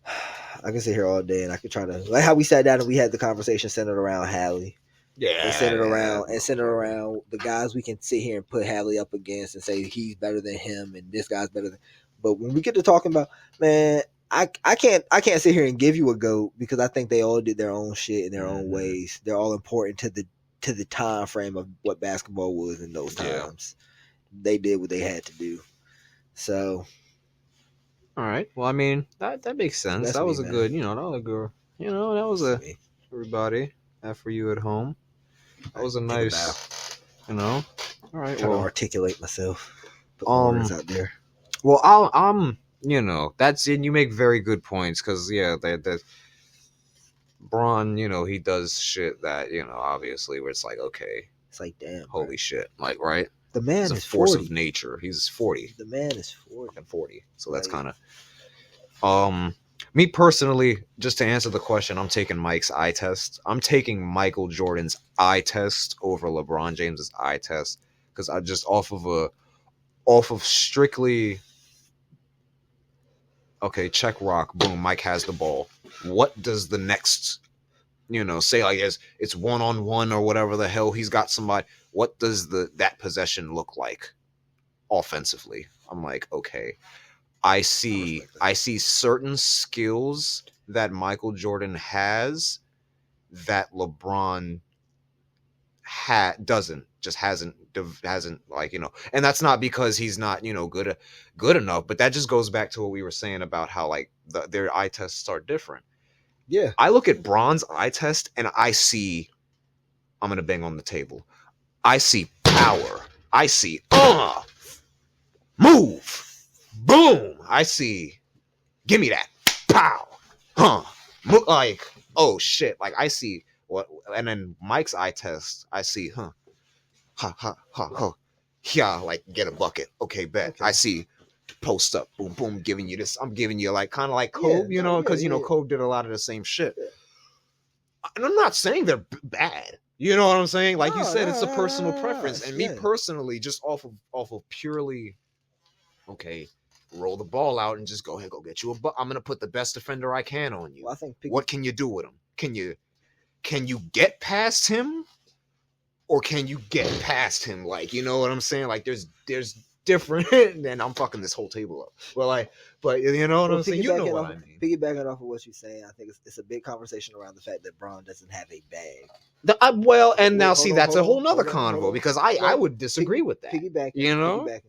I can sit here all day and I could try to, like how we sat down and we had the conversation centered around Hallie. and center it Yeah, around the guys we can sit here and put Hadley up against and say he's better than him and this guy's better than. But when we get to talking about, man, I can't sit here and give you a GOAT because I think they all did their own shit in their own ways. They're all important to the time frame of what basketball was in those times. They did what they had to do. So, all right. Well, I mean that makes sense. That was a good, that was a good, that was a everybody. That for you at home. That was a nice, All right. Trying to articulate myself. Put words out there. Well, I'm. That's it. You make very good points because that Braun, he does shit that obviously where it's like okay, it's like damn, holy shit, like right. The man is a force of nature. He's 40. The man is 40. So that's kind of me personally, just to answer the question, I'm taking Mike's eye test. I'm taking Michael Jordan's eye test over LeBron James's eye test because I just off of strictly okay, check rock, boom, Mike has the ball. What does the next say like it's 1-on-1 or whatever the hell he's got somebody. What does that possession look like offensively? I'm like, okay, I see certain skills that Michael Jordan has that LeBron hasn't like, and that's not because he's not, good enough, but that just goes back to what we were saying about how like their eye tests are different. Yeah. I look at Braun's eye test and I see, I'm going to bang on the table. I see power. I see, move, boom. I see, give me that, pow, like, oh shit. Like I see what, and then Mike's eye test, I see, yeah, like get a bucket. Okay, bet. Okay. I see post up, boom, boom, giving you this. I'm giving you like kind of like Kobe, because Kobe did a lot of the same shit. Yeah. And I'm not saying they're bad. You know what I'm saying? Like you said, it's a personal preference. And me personally, just off of purely, okay, roll the ball out and just go ahead, go get you a I'm gonna put the best defender I can on you. Well, I think what can you do with him? Can you get past him? Or can you get past him? Like, you know what I'm saying? Like there's different and I'm fucking this whole table up. But you know what I'm saying? You know what I mean. Piggybacking off of what you're saying, I think it's a big conversation around the fact that Braun doesn't have a bag. That's a whole nother convo because I would disagree with that. Piggybacking.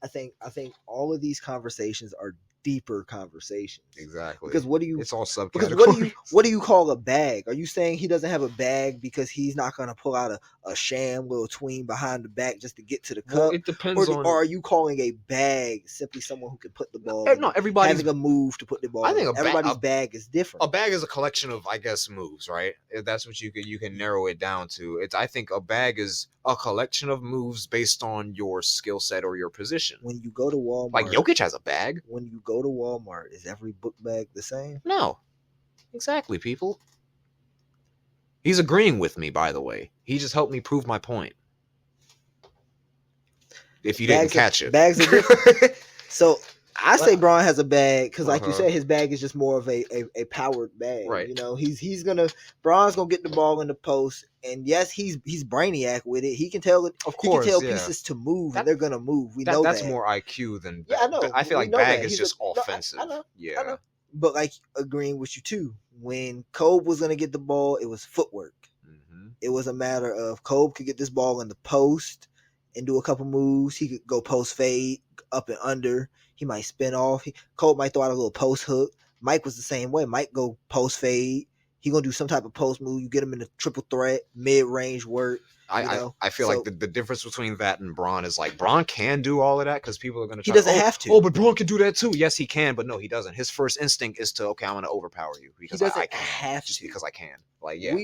I think all of these conversations are deeper conversations. Exactly. Because it's all subcategories. Because what do you call a bag? Are you saying he doesn't have a bag because he's not going to pull out a sham little tween behind the back just to get to the cup? Well, it depends or are you calling a bag simply someone who can put the ball? No, everybody's having a move to put the ball. I think everybody's bag is different. A bag is a collection of, I guess, moves, right? If that's what you can narrow it down to. I think a bag is a collection of moves based on your skill set or your position. When you go to Walmart, like Jokic has a bag. When you go to Walmart, is every book bag the same? No. Exactly, people. He's agreeing with me, by the way. He just helped me prove my point. If you didn't catch it. Bags are different. So I say Braun has a bag because, like you said, his bag is just more of a powered bag. Right. Braun's gonna get the ball in the post, and yes, he's brainiac with it. He can tell it. Of course, he can tell pieces to move, and they're gonna move. We know that's that. more IQ than. Yeah, I know. I feel like bag is just offensive. I know. Yeah. I know. But like agreeing with you too, when Kobe was gonna get the ball, it was footwork. Mm-hmm. It was a matter of Kobe could get this ball in the post and do a couple moves. He could go post fade, up and under. He might spin off. Kobe might throw out a little post hook. Mike was the same way. Mike go post fade. He gonna do some type of post move. You get him in a triple threat, mid range work. I feel like the difference between that and Braun is like Braun can do all of that because people are gonna try. He doesn't have to. Oh, but Braun can do that too. Yes, he can, but no, he doesn't. His first instinct is to I'm gonna overpower you because I can. Just because I can. Like yeah.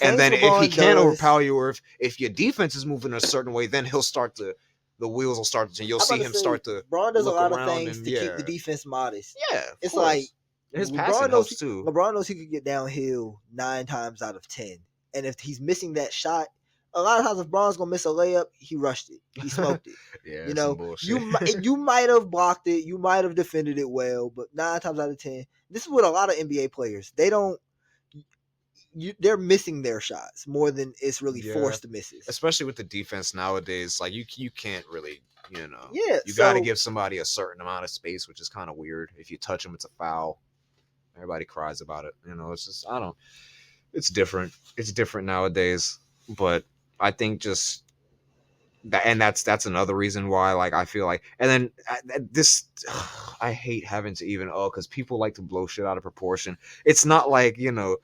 And then if he can't overpower you, or if your defense is moving a certain way, then he'll start to. The wheels will start to. You'll see him start to. Braun does a lot of things to keep the defense modest. Yeah, it's like his passing helps too. LeBron knows he could get downhill 9 times out of 10, and if he's missing that shot, a lot of times if Braun's gonna miss a layup, he rushed it, he smoked it. Yeah, you might have blocked it, you might have defended it well, but 9 times out of 10, this is with a lot of NBA players. They don't. they're missing their shots more than it's really forced misses. Especially with the defense nowadays, like you can't really, you know. Yeah, You got to give somebody a certain amount of space, which is kind of weird. If you touch them, it's a foul. Everybody cries about it. You know, it's just it's different. It's different nowadays, but I think just that, and that's another reason why, like, I feel like, and then this, I hate having to even because people like to blow shit out of proportion. It's not like, you know,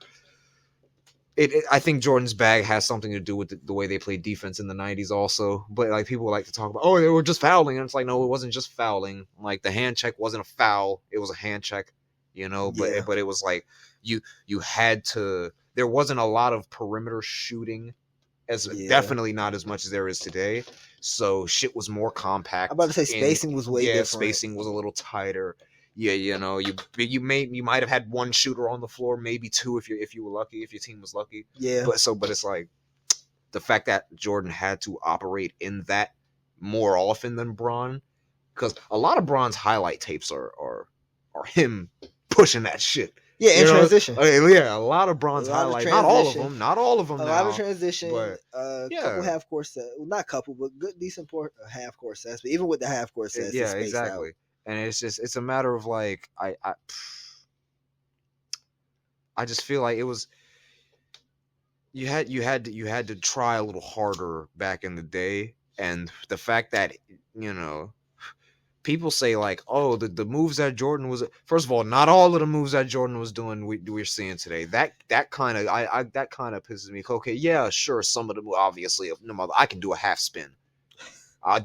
I think Jordan's bag has something to do with the way they played defense in the 90s also, but like people like to talk about, oh, they were just fouling, and it's like, no, it wasn't just fouling. Like the hand check wasn't a foul, it was a hand check, you know. But it was like you had to. There wasn't a lot of perimeter shooting, definitely not as much as there is today. So shit was more compact. I'm about to say spacing was way different. Spacing was a little tighter. Yeah, you know, you might have had one shooter on the floor, maybe two if you were lucky, if your team was lucky. Yeah. But it's like the fact that Jordan had to operate in that more often than Bron, because a lot of Bron's highlight tapes are him pushing that shit. Yeah, in transition. Yeah, a lot of Bron's highlights. Not all of them. A lot of transition. But, couple half court sets. Well, not couple, but good, decent half court sets. But even with the half court sets, yeah, exactly. Out. And it's a matter of like I just feel like it was you had to try a little harder back in the day, and the fact that, you know, people say like, oh, the moves that Jordan was, first of all, not all of the moves that Jordan was doing we're seeing today. That kind of that kind of pisses me. Okay, yeah, sure, some of them obviously, I can do a half spin.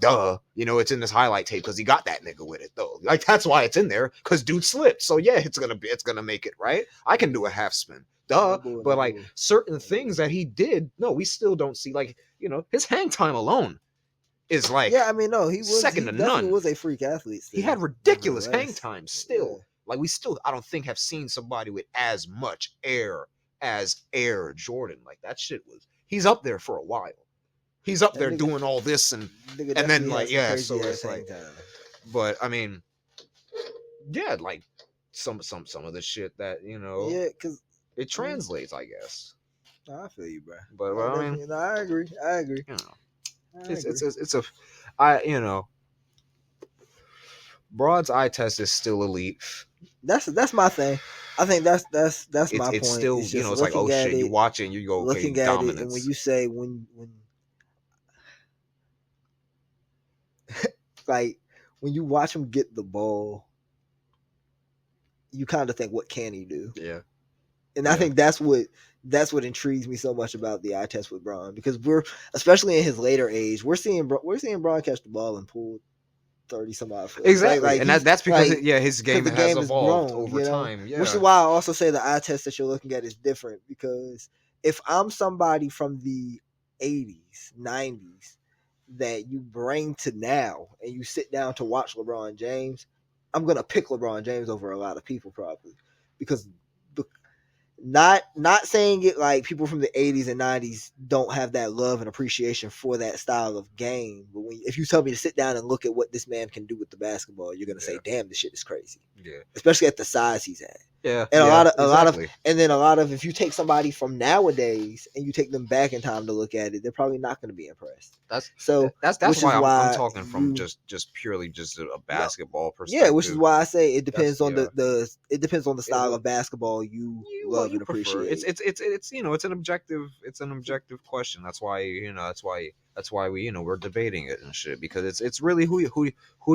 Duh, you know, it's in this highlight tape because he got that nigga with it though. Like that's why it's in there, because dude slipped. So yeah, it's gonna make it, right. I can do a half spin. Duh, but like certain things that he did, no, we still don't see. Like, you know, his hang time alone is like, yeah, I mean, no, he was second to none. He was a freak athlete. He had ridiculous hang time still. Yeah. Like we still, I don't think have seen somebody with as much air as Air Jordan. Like that shit he's up there for a while. He's up there doing all this and then like, yeah, so it's like, but I mean, yeah, like some of the shit that, you know, yeah, because it translates, I guess. I feel you, bro. But I mean, I agree. You know, you know, Broad's eye test is still elite. That's my thing. I think that's my point. It's still, you know, it's like, oh shit, you watch it and you go, okay, looking at dominance. it, and when you say when like when you watch him get the ball, you kind of think, what can he do? Yeah. And I think that's what intrigues me so much about the eye test with Bron, because we're, especially in his later age, we're seeing Bron catch the ball and pull 30 some odd foot. Exactly, like and that's because like, his game has evolved over time. Yeah. Which is why I also say the eye test that you're looking at is different, because if I'm somebody from the 80s, 90s that you bring to now and you sit down to watch LeBron James, I'm gonna pick LeBron James over a lot of people probably, because not saying it like people from the 80s and 90s don't have that love and appreciation for that style of game, but if you tell me to sit down and look at what this man can do with the basketball, you're gonna say, damn, this shit is crazy. Yeah, especially at the size he's at. Yeah, and a lot of if you take somebody from nowadays and you take them back in time to look at it, they're probably not going to be impressed. That's why I'm talking from just purely just a basketball perspective. Yeah, which is why I say it depends on the style of basketball you love and appreciate. It's you know, it's an objective question. That's why, you know, that's why we, you know, we're debating it and shit, because it's really who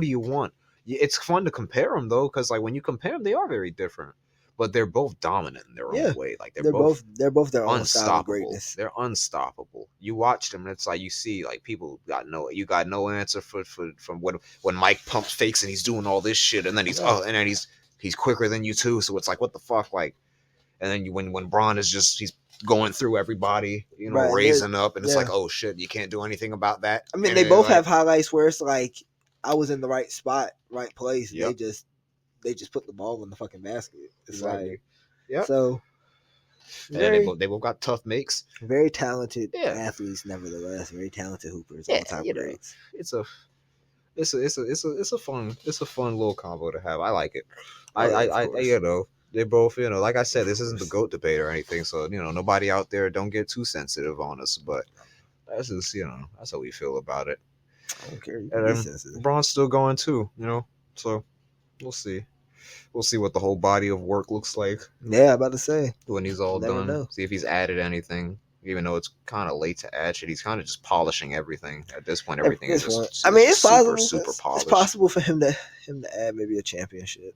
do you want. It's fun to compare them though, because like when you compare them, they are very different. But they're both dominant in their own way. Like they're both their own style of greatness. They're unstoppable. You watch them, and it's like you see like people got no answer from when Mike pumps fakes and he's doing all this shit, and then he's quicker than you too. So it's like, what the fuck, like, and then when Bron is just he's going through everybody, you know, raising up, and it's like, oh shit, you can't do anything about that. I mean, they both have highlights where it's like, I was in the right spot, right place. Yep. They just put the ball in the fucking basket. It's like, yeah. So they both got tough makes. Very talented athletes, nevertheless. Very talented hoopers. All time greats. It's a fun little combo to have. I like it. I you know, They both, like I said, this isn't the GOAT debate or anything, so nobody out there don't get too sensitive on us, but that's just that's how we feel about it. I don't care. You can And be then sensitive. LeBron's still going too, so we'll see. We'll see what the whole body of work looks like. Yeah, I'm about to say. When he's all Never done. know. See if he's added anything. Even though it's kind of late to add shit, he's kind of just polishing everything. At this point, everything is just I mean, it's super, possible. super polished. It's possible for him to add maybe a championship.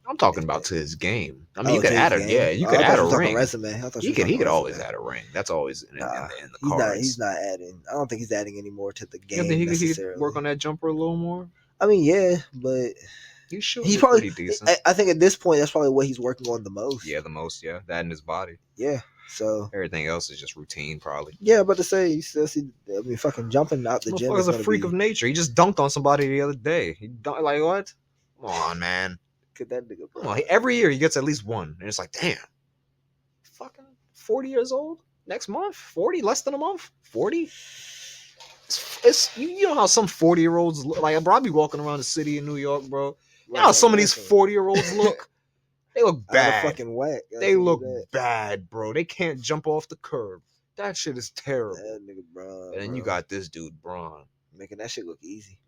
I'm talking about to his game. I mean, Oh, you could to add his a game? yeah, you Oh, could I add thought a you were talking ring. resume. I thought He could always add a ring. That's always in the cards. He's not adding. I don't think he's adding any more to the game. You think necessarily. he could work on that jumper a little more? I mean, yeah, but He's probably pretty decent. I think at this point, that's probably what he's working on the most. Yeah, the most. Yeah, that in his body. Yeah. So everything else is just routine, probably. Yeah, but to say you still see, I mean, fucking jumping out the gym. He's a freak of nature. He just dunked on somebody the other day. He dunked, like what? Come on, man. Could that nigga? Come on. Every year he gets at least one, and it's like, damn. Fucking 40 years old next month. 40, less than a month. 40. It's you know how some 40-year-olds look. Like, bro, I be walking around the city in New York, bro. You know how some of these 40-year-olds look? They look bad. Fucking whack. They look bad, bro. They can't jump off the curb. That shit is terrible. That nigga Bron, and then you got this dude, Bron. Making that shit look easy.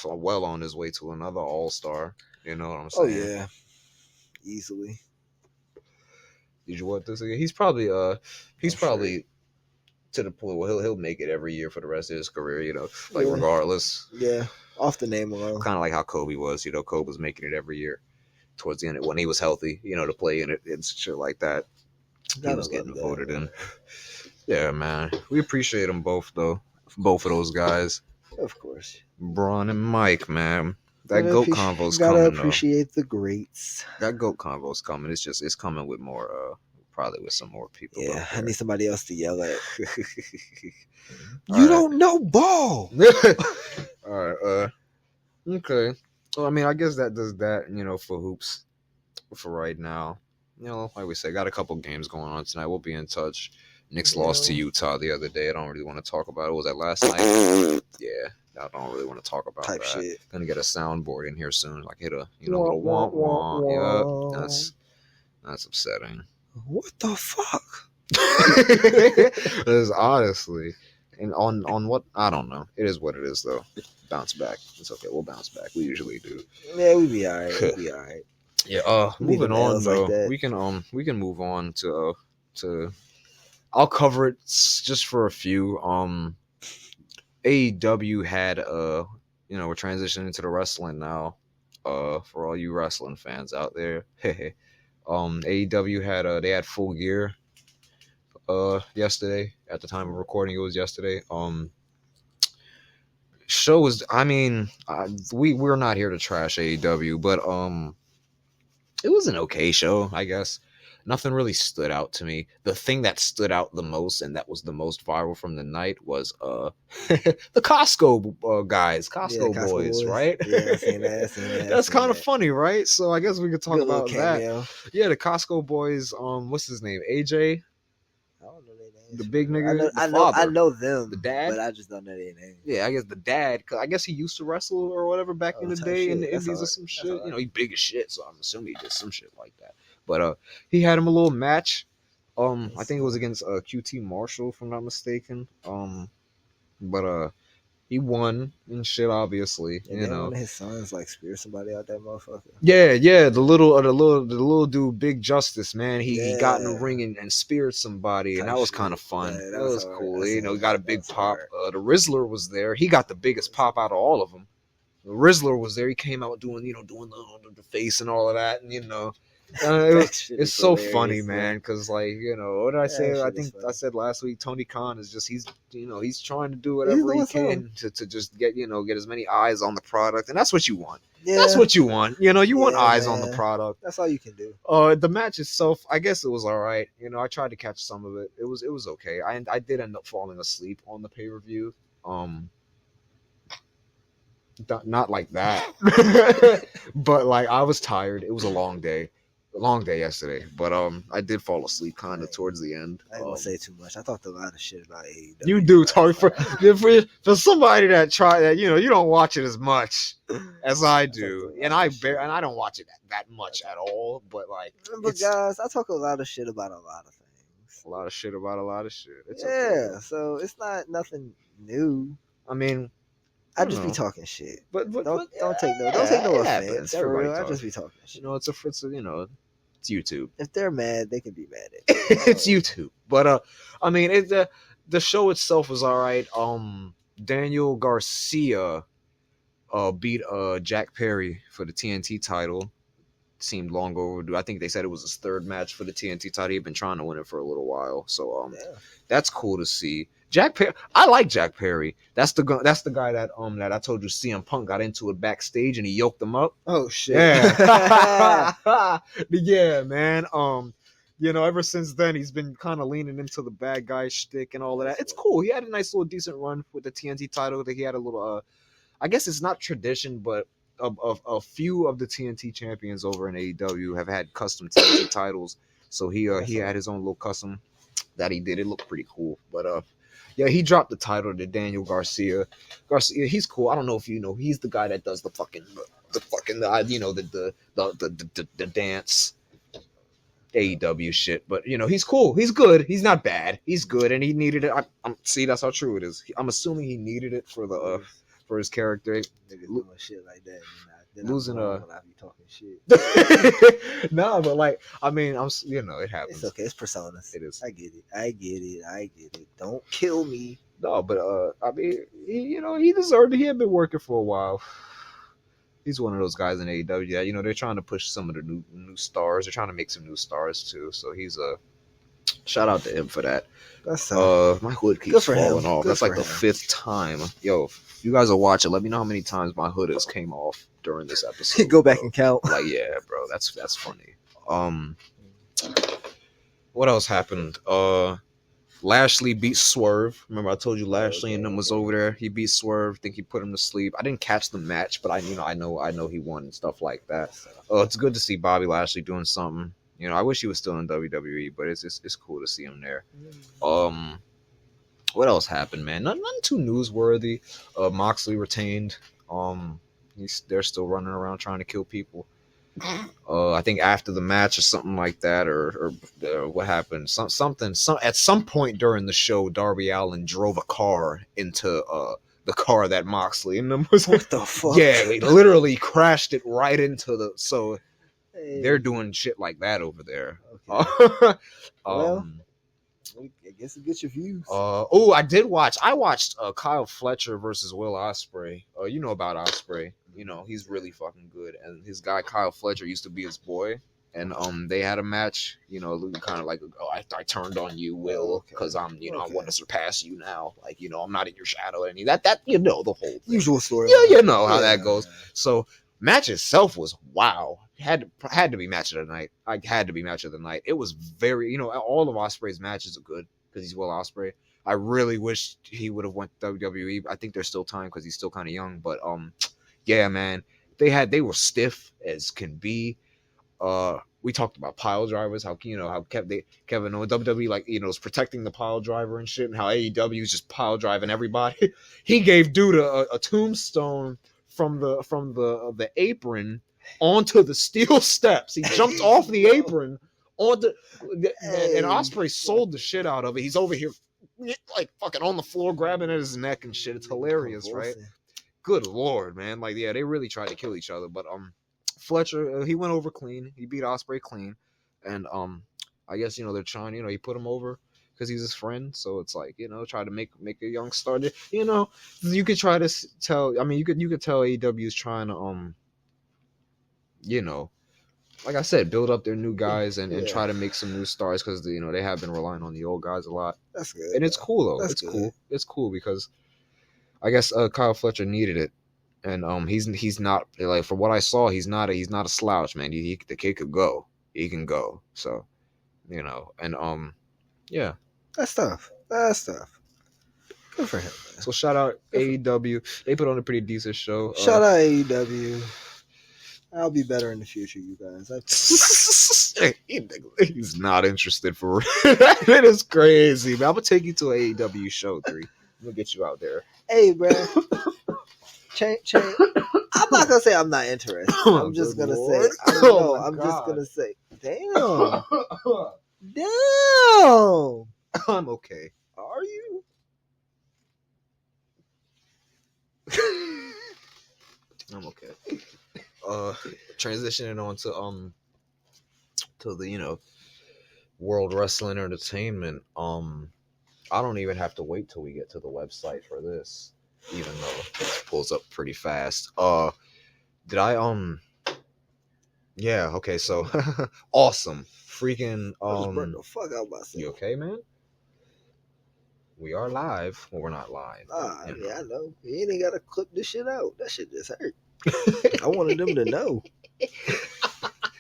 Well on his way to another all-star. You know what I'm saying? Oh, yeah. Easily. Did you want this again? He's probably to the point where he'll make it every year for the rest of his career, regardless. Yeah. Off the name alone. Kind of like how Kobe was, Kobe was making it every year towards the end when he was healthy, to play in it and shit like that. He was getting voted in. Yeah, man. We appreciate them both, though. Both of those guys. Of course. Bron and Mike, man. That GOAT convo's coming. Gotta appreciate the greats. That GOAT convo's coming. It's coming with more, probably with some more people. Yeah, I need somebody else to yell at. You don't know ball. All right. Okay. Well, I mean, I guess that does that, for hoops for right now. Like we said, got a couple games going on tonight. We'll be in touch. Knicks lost to Utah the other day. I don't really want to talk about it. Was that last night? Yeah. I don't really want to talk about that. Shit. Gonna get a soundboard in here soon. Like hit a little womp womp. Yep. That's upsetting. What the fuck? It's honestly. And on what? I don't know. It is what it is, though. Bounce back. It's okay. We'll bounce back. We usually do. Yeah, we'll be alright. Yeah. Moving on though, like we can move on to I'll cover it just for a few. AEW had we're transitioning into the wrestling now. For all you wrestling fans out there, AEW had they had Full Gear. Yesterday. At the time of recording, it was yesterday. Show was. I mean, we're not here to trash AEW, but it was an okay show, I guess. Nothing really stood out to me. The thing that stood out the most, and that was the most viral from the night, was the Costco guys, Costco boys, right? Yeah, I seen that. That's kind of funny, right? So I guess we could talk about that. Cameo. Yeah, the Costco boys. What's his name? AJ. I don't know their names. The big nigga. I know them. The dad, but I just don't know their names. Yeah, I guess the dad. Cause I guess he used to wrestle or whatever back in the day in the Indies or some shit. He's big as shit, so I'm assuming he did some shit like that. But he had him a little match. I think it was against QT Marshall, if I'm not mistaken. But he won and shit. Obviously, One of his sons like spear somebody out that motherfucker. Yeah. The little dude, Big Justice, man. He got in the ring and speared somebody, and that was kind of fun. Yeah, that was cool. He got a big pop. The Rizzler was there. He got the biggest pop out of all of them. The Rizzler was there. He came out doing the face and all of that, and it's so funny, man. Because what did I say? I think I said last week, Tony Khan is just he's trying to do whatever he can to just get as many eyes on the product, and that's what you want. Yeah. That's what you want. You want eyes on the product. That's all you can do. The match itself, I guess it was all right. I tried to catch some of it. It was okay. I did end up falling asleep on the pay-per-view. Not like that, but like I was tired. It was a long day. long day yesterday, but I did fall asleep kind of towards the end. I ain't gonna say too much. I talked a lot of shit about AEW. You do talk for somebody that you don't watch it as much as I do, and I don't watch it that much at all. But like, but guys, I talk a lot of shit about a lot of things. A lot of shit about a lot of shit. It's okay. So it's not nothing new. I mean, I just be talking shit. But don't take no offense. For real, I just be talking shit. It's YouTube. If they're mad, they can be mad at it's YouTube. But I mean, the show itself was all right. Daniel Garcia beat Jack Perry for the TNT title. Seemed long overdue. I think they said it was his third match for the TNT title. He'd been trying to win it for a little while. So that's cool to see. Jack Perry, I like Jack Perry. That's the guy that I told you CM Punk got into it backstage and he yoked him up. Oh shit. Yeah. Yeah, man. Ever since then he's been kind of leaning into the bad guy shtick and all of that. It's cool. He had a nice little decent run with the TNT title. That he had a little I guess it's not tradition, but a few of the TNT champions over in AEW have had custom TNT titles. So he had his own little custom that he did. It looked pretty cool. But yeah, he dropped the title to Daniel Garcia. Garcia, he's cool. I don't know if you know, he's the guy that does the dance AEW shit. But he's cool. He's good. He's not bad. He's good, and he needed it. See, that's how true it is. I'm assuming he needed it for the for his character. Nigga doing shit like that. Losing when I be talking shit. No, but like, I mean, it happens. It's okay. It's personas. It is. I get it. Don't kill me. No, but I mean, he deserved it. He had been working for a while. He's one of those guys in AEW that they're trying to push some of the new stars. They're trying to make some new stars too. So he's shout out to him for that. That's my hood keeps falling off. That's like the fifth time. Yo, if you guys are watching, let me know how many times my hood has came off during this episode. Go back and count. Like, yeah, bro, that's funny. What else happened? Lashley beat Swerve. Remember I told you Lashley and them was over there. He beat Swerve. Think he put him to sleep. I didn't catch the match, but I know he won and stuff like that. It's good to see Bobby Lashley doing something. I wish he was still in WWE, but it's cool to see him there. What else happened, man? Nothing too newsworthy. Moxley retained. They're still running around trying to kill people. I think after the match or something like that, or what happened? At some point during the show, Darby Allin drove a car into the car that Moxley and them was. What the fuck? Yeah, they literally crashed it right into the. So Hey. they're doing shit like that over there. Okay. Well, I guess it gets your views. I did watch. I watched Kyle Fletcher versus Will Ospreay. You know about Ospreay. He's really fucking good. And his guy Kyle Fletcher used to be his boy. And they had a match. Kind of like, I turned on you, Will, because I'm, I want to surpass you now. Like, I'm not in your shadow. Any that the whole thing. Usual story. Yeah, you know how that goes. So match itself was wow. Had to be match of the night. Had to be match of the night. It was very, all of Ospreay's matches are good because he's Will Ospreay. I really wish he would have went to WWE. I think there's still time because he's still kind of young. But yeah, man, they were stiff as can be. We talked about pile drivers, how Kevin WWE is protecting the pile driver and shit, and how AEW is just pile driving everybody. He gave dude a tombstone from the apron onto the steel steps. He jumped off the apron onto, and Ospreay sold the shit out of it. He's over here like fucking on the floor grabbing at his neck and shit. It's hilarious, right? Good lord, man. Like, yeah, they really tried to kill each other, but Fletcher, he went over clean. He beat Ospreay clean, and I guess they're trying. He put him over because he's his friend. So it's like try to make a young star. You could try to tell. I mean, you could tell AEW is trying to like I said, build up their new guys and try to make some new stars because they have been relying on the old guys a lot. That's good, and it's cool though. That's it's good. Cool. It's cool because I guess Kyle Fletcher needed it. And he's not, like, from what I saw, he's not a slouch, man. The kid could go. He can go. So, and yeah. That's tough. Good for him, man. So shout out AEW. They put on a pretty decent show. Shout out AEW. I'll be better in the future, you guys. He's not interested for real. That is crazy, man. I'm gonna take you to an AEW show 3. I'm gonna get you out there. Hey, bro. Change. I'm not gonna say I'm not interested. I'm just gonna say. I'm just gonna say. Damn. Damn. I'm okay. Are you? I'm okay. Transitioning on to the World Wrestling Entertainment. I don't even have to wait till we get to the website for this, even though it pulls up pretty fast. Did I Yeah. Okay. So awesome. Freaking Burn the fuck out myself. You okay, man? We are live. Well, we're not live. Yeah, I know. You ain't gotta clip this shit out. That shit just hurt. I wanted them to know.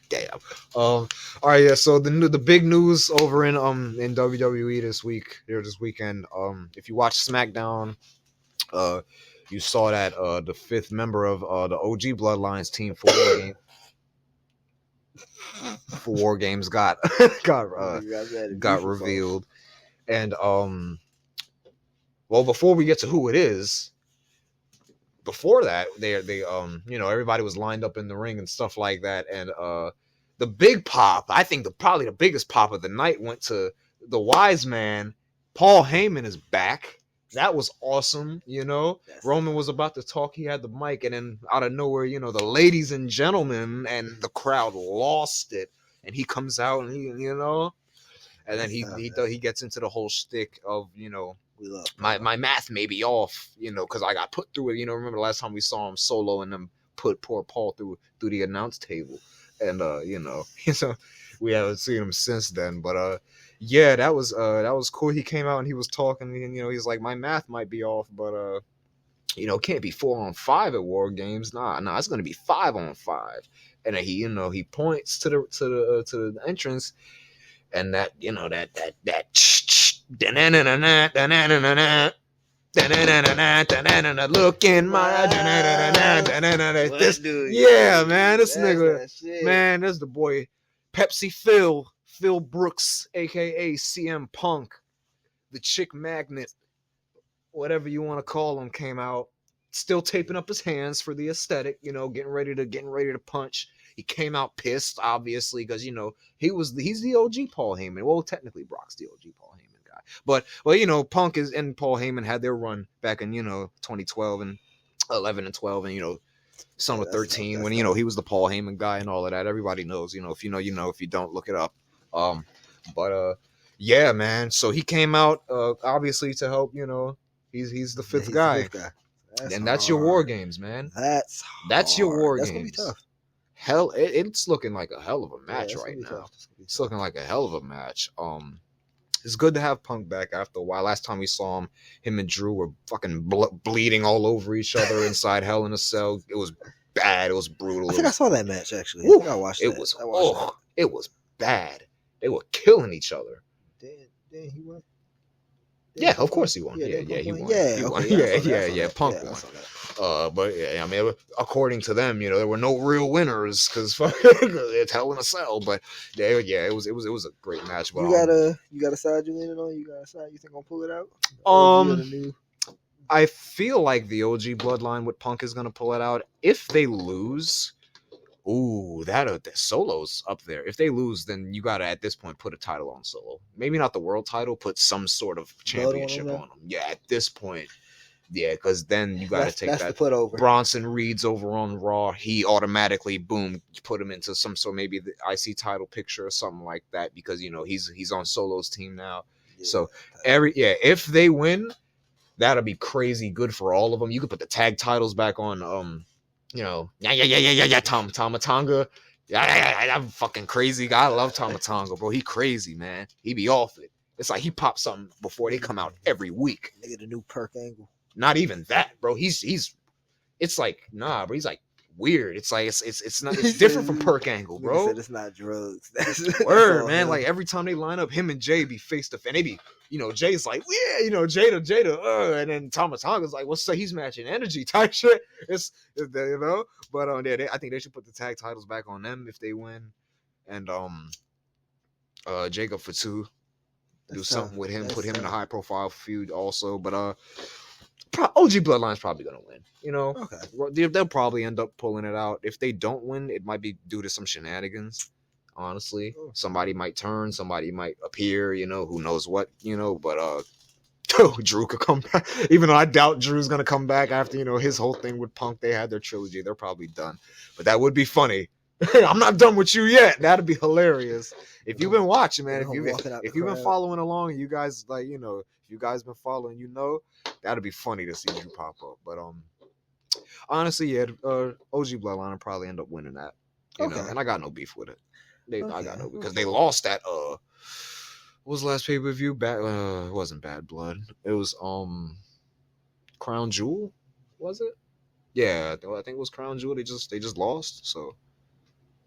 Damn. All right, yeah. So the big news over in WWE this weekend. If you watch SmackDown, you saw that the 5th member of the OG Bloodlines team for War Games got revealed, and well, before we get to who it is, before that, they everybody was lined up in the ring and stuff like that, and the big pop, I think probably the biggest pop of the night went to the wise man. Paul Heyman is back. That was awesome. Roman was about to talk. He had the mic, and then out of nowhere, the ladies and gentlemen and the crowd lost it. And he comes out, and and then he gets into the whole shtick of my math may be off, because I got put through it. Remember the last time we saw him solo and then put poor Paul through the announce table, and so we haven't seen him since then. But yeah, that was cool. He came out and he was talking, and he's like, my math might be off, but it can't be 4-on-5 at War Games. Nah, it's gonna be 5-on-5. And then he points to the entrance, and that look in my this dude. Yeah, man, this nigga, man, that's the boy Pepsi Phil Brooks, aka CM Punk, the chick magnet, whatever you want to call him, came out, still taping up his hands for the aesthetic, getting ready to punch. He came out pissed, obviously, because he's the OG Paul Heyman. Well, technically Brock's the OG Paul Heyman guy, but Punk and Paul Heyman had their run back in 2012 and 11 and 12, and Summer 13 when he was the Paul Heyman guy and all of that. Everybody knows, if you know, if you don't, look it up. But yeah, man. So he came out obviously to help. He's the fifth guy. And that's your War Games, man. That's your War Games. Gonna be tough. Hell, it's looking like a hell of a match right now. It's looking like a hell of a match. It's good to have Punk back after a while. Last time we saw him and Drew were fucking bleeding all over each other inside Hell in a Cell. It was bad. It was brutal. I think I saw that match actually. I think I watched it. It was bad. They were killing each other. Then he won. Yeah, of course he won. Yeah, he won. Yeah, Punk won. But yeah, I mean, according to them, there were no real winners because it's Hell in a Cell. But it was a great match. But, you got a side you leaning on? You got a side you think gonna pull it out? I feel like the OG Bloodline with Punk is gonna pull it out. If they lose, that Solo's up there. If they lose, then you gotta at this point put a title on Solo. Maybe not the world title, put some sort of championship on him. Yeah, at this point, yeah, because then you gotta take that. Put over. Bronson Reed's over on Raw. He automatically put him into some sort, maybe the IC title picture or something like that, because he's on Solo's team now. Yeah. So if they win, that'll be crazy good for all of them. You could put the tag titles back on Tama Tonga. I'm fucking crazy guy. I love Tama Tonga, bro. He crazy, man. He be off it. It's like he pops something before they come out every week. Nigga, the new Perk angle. Not even that, bro. It's like, nah, bro. He's like weird. It's like it's not it's different from Perk Angle, Nigga bro. said it's not drugs. That's Word, all man. him. Like every time they line up, him and Jay be face to face. And they be, Jay's like, yeah, Jada, and then Tonga's like, what's he's matching energy type shit. But I think they should put the tag titles back on them if they win, and Jacob for 2. Do something with him, put him in a high profile feud also. But OG Bloodline's probably gonna win. Okay. They'll probably end up pulling it out. If they don't win, it might be due to some shenanigans. Honestly, somebody might turn, somebody might appear. Who knows what. But Drew could come back. Even though I doubt Drew's gonna come back after his whole thing with Punk. They had their trilogy. They're probably done. But that would be funny. I'm not done with you yet. That'd be hilarious. If you've been watching, man, if you've been following along, and you guys if you guys been following, that'd be funny to see you pop up. But honestly, yeah, OG Bloodline will probably end up winning that. And I got no beef with it. I got no because they lost that. What was the last pay per view? It wasn't Bad Blood. It was Crown Jewel. Was it? Yeah, I think it was Crown Jewel. They just lost. So.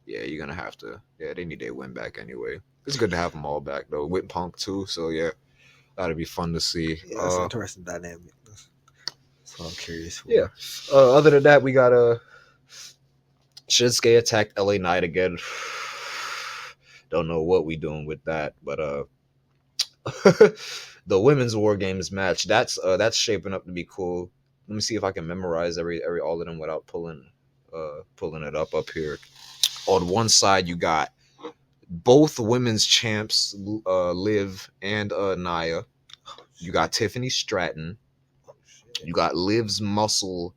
Yeah, you're gonna have to. Yeah, they need their win back anyway. It's good to have them all back though, with Punk too. So yeah, that'd be fun to see. Yeah, that's an interesting dynamic. That's what I'm curious for. Yeah. Other than that, we got Shinsuke attacked LA Knight again. Don't know what we doing with that, but the women's War Games match that's shaping up to be cool. Let me see if I can memorize every all of them without pulling it up here. On one side, you got both women's champs, Liv and Nia. You got Tiffany Stratton. You got Liv's muscle,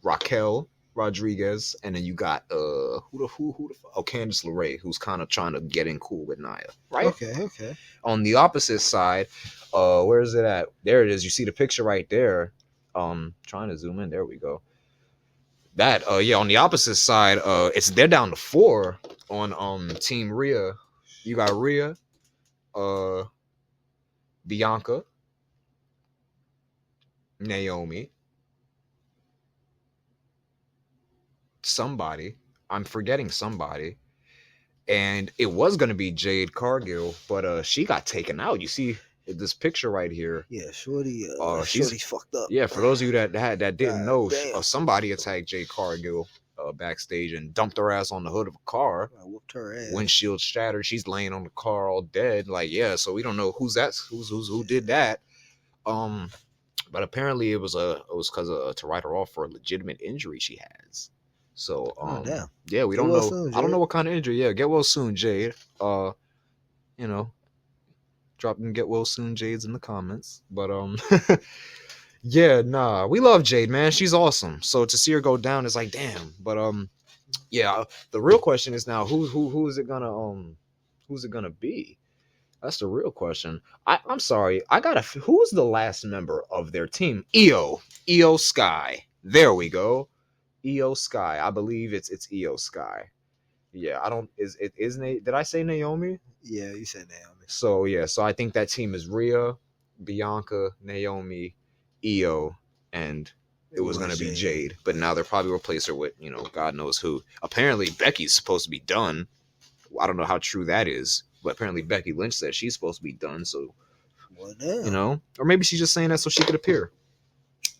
Raquel Rodriguez, and then you got Candice LeRae, who's kind of trying to get in cool with Nia, right? Okay. On the opposite side, where is it at? There it is. You see the picture right there. Trying to zoom in. There we go. That on the opposite side, they're down to 4 on Team Rhea. You got Rhea, Bianca, Naomi, somebody. I'm forgetting somebody. And it was gonna be Jade Cargill, but she got taken out. You see this picture right here. Yeah, Shorty's fucked up. Yeah, for those of you that didn't know, damn. somebody attacked Jade Cargill backstage and dumped her ass on the hood of a car. I whooped her ass. Windshield shattered. She's laying on the car all dead. Like, yeah, so we don't know who did that. But apparently it was because to write her off for a legitimate injury she has. So damn. Yeah, we don't know. Soon, I don't know what kind of injury. Yeah, get well soon, Jade. Drop and get well soon, Jade's in the comments. But yeah, nah, we love Jade, man. She's awesome. So to see her go down is like, damn. But yeah, the real question is now who is it gonna be? That's the real question. I'm sorry, who's the last member of their team? Io Sky. There we go. Io Sky. I believe it's Io Sky. Yeah, I don't. Did I say Naomi? Yeah, you said Naomi. So yeah, so I think that team is Rhea, Bianca, Naomi, Io, and it was gonna be Jade. But now they'll probably replace her with God knows who. Apparently Becky's supposed to be done. I don't know how true that is, but apparently Becky Lynch said she's supposed to be done. So or maybe she's just saying that so she could appear.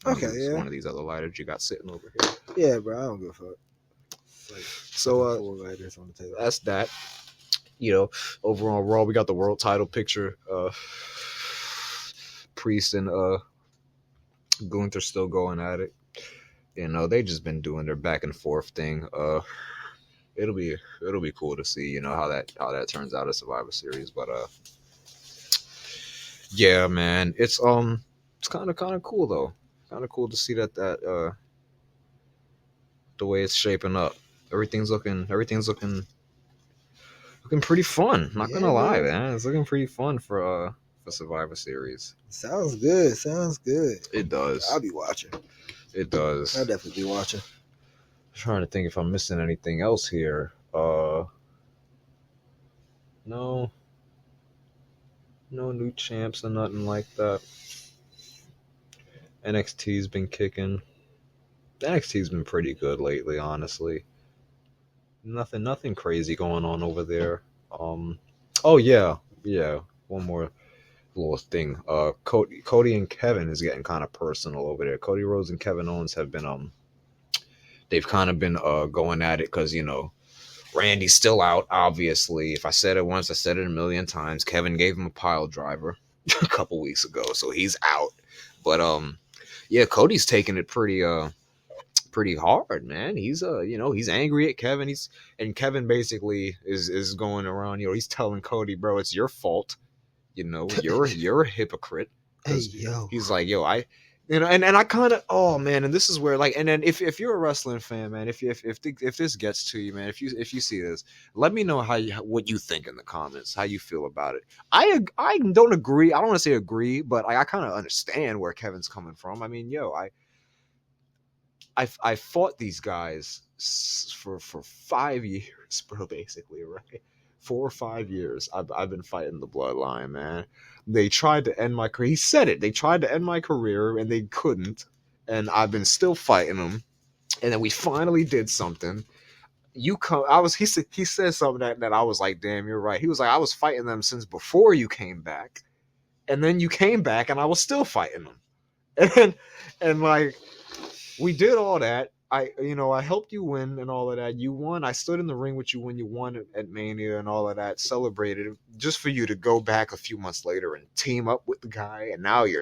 Okay, yeah. One of these other lighters you got sitting over here. Yeah, bro, I don't give a fuck. So 4 lighters on the table. That's that. Over on Raw, we got the world title picture. Priest and Gunther still going at it. They just been doing their back and forth thing. It'll be cool to see, how that turns out at Survivor Series. But yeah, man, it's kind of cool though. Kind of cool to see that the way it's shaping up. Everything's looking pretty fun. Not gonna lie, man. It's looking pretty fun for Survivor Series. Sounds good. It does. I'll be watching. It does. I'll definitely be watching. I'm trying to think if I'm missing anything else here. No new champs or nothing like that. NXT's been kicking. NXT's been pretty good lately, honestly. Nothing crazy going on over there. Oh yeah, yeah. One more little thing. Cody and Kevin is getting kind of personal over there. Cody Rhodes and Kevin Owens have been they've kind of been going at it because Randy's still out. Obviously, if I said it once, I said it a million times. Kevin gave him a pile driver a couple weeks ago, so he's out. But yeah, Cody's taking it pretty hard, man. He's he's angry at Kevin. And Kevin basically is going around, he's telling Cody, bro, it's your fault. You're a hypocrite. Hey, yo. He's like, yo, and I kind of, oh man, and this is where, like, and then if you're a wrestling fan, man, if this gets to you, man, if you see this, let me know what you think in the comments, how you feel about it. I don't agree. I don't want to say agree, but I kind of understand where Kevin's coming from. I mean, yo, I fought these guys for 5 years, bro, basically, right? 4 or 5 years, I've been fighting the bloodline, man. They tried to end my career. He said it. They tried to end my career, and they couldn't. And I've been still fighting them. And then we finally did something. He said something that I was like, damn, you're right. He was like, I was fighting them since before you came back. And then you came back, and I was still fighting them. And like, we did all that. I helped you win and all of that. You won. I stood in the ring with you when you won at Mania and all of that. Celebrated it just for you to go back a few months later and team up with the guy. And now you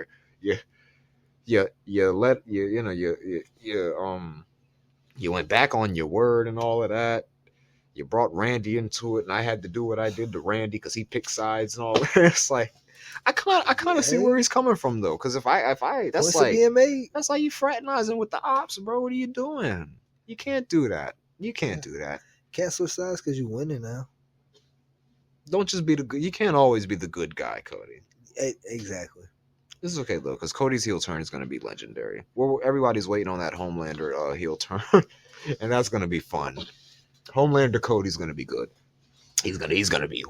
went back on your word and all of that. You brought Randy into it, and I had to do what I did to Randy because he picked sides and all that. It's like, I kind of see where he's coming from though, because if I that's like you fraternizing with the ops, bro. What are you doing? You can't do that. You can't do that. Can't switch sides because you winning now. Don't just be the good. You can't always be the good guy, Cody. Exactly. This is okay though, because Cody's heel turn is going to be legendary. Everybody's waiting on that Homelander heel turn, and that's going to be fun. Homelander Cody's going to be good. He's gonna be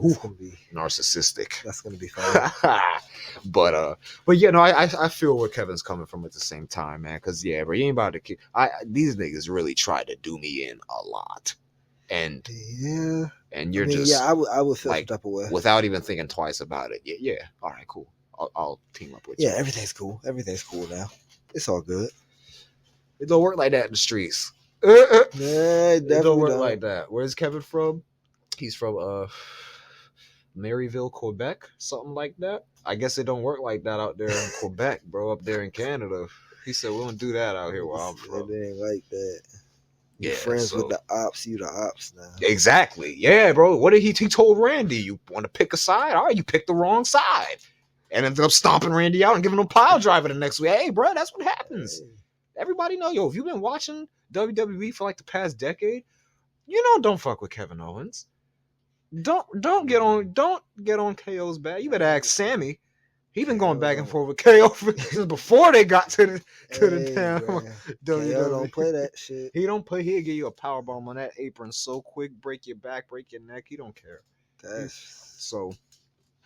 narcissistic. That's gonna be fun. but yeah, no, I feel where Kevin's coming from at the same time, man. Because yeah, bro, you ain't about to. These niggas really tried to do me in a lot, and yeah, and you're I would feel like, some type of way without even thinking twice about it. Yeah, all right, cool. I'll team up with you. Yeah, everything's cool. Everything's cool now. It's all good. It don't work like that in the streets. It don't work like that. Where's Kevin from? He's from Maryville, Quebec, something like that. I guess it don't work like that out there in Quebec, bro. Up there in Canada, he said we don't do that out here where I'm from. It ain't like that. You're Yeah, friends with the ops. You the ops now. Exactly. Yeah, bro. What did he told Randy? You want to pick a side? All right, you picked the wrong side, and ended up stomping Randy out and giving him a pile driver the next week. Hey, bro, that's what happens. Hey. Everybody know, yo. If you've been watching WWE for like the past decade, don't fuck with Kevin Owens. Don't get on KO's back. You better ask Sammy. He been going back and forth with KO since before they got to the damn WWE. KO don't play that shit. He don't play. He'll give you a power bomb on that apron so quick, break your back, break your neck. He don't care. So,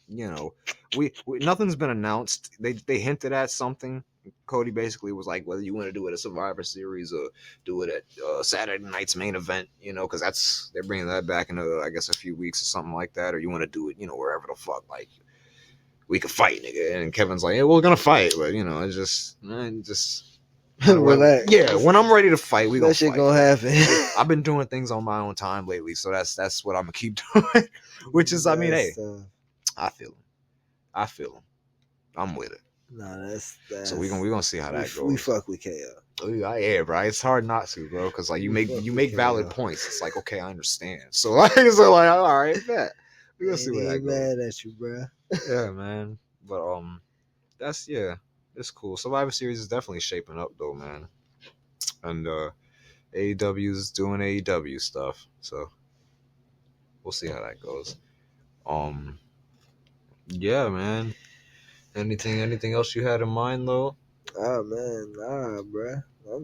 we nothing's been announced. They hinted at something. Cody basically was like, whether you want to do it at Survivor Series or do it at Saturday night's main event, because they're bringing that back in I guess a few weeks or something like that, or you want to do it, wherever the fuck, like we could fight, nigga. And Kevin's like, yeah, we're gonna fight, but it's just relax. Yeah, when I'm ready to fight, we gonna that shit fight. Gonna happen. I've been doing things on my own time lately, so that's what I'm gonna keep doing. Which is, I mean, hey, I feel him. I'm with it. No, that's so we're gonna see how that goes. We fuck with KO. Oh, yeah, bro. It's hard not to, bro, because like you make valid points. It's like, okay, I understand. So like all right, bet. We gonna see what that goes. Mad at you, bro. Yeah, man. But it's cool. Survivor Series is definitely shaping up though, man. And AEW is doing AEW stuff, so we'll see how that goes. Yeah, man. Anything else you had in mind though? Oh man, nah, bro. What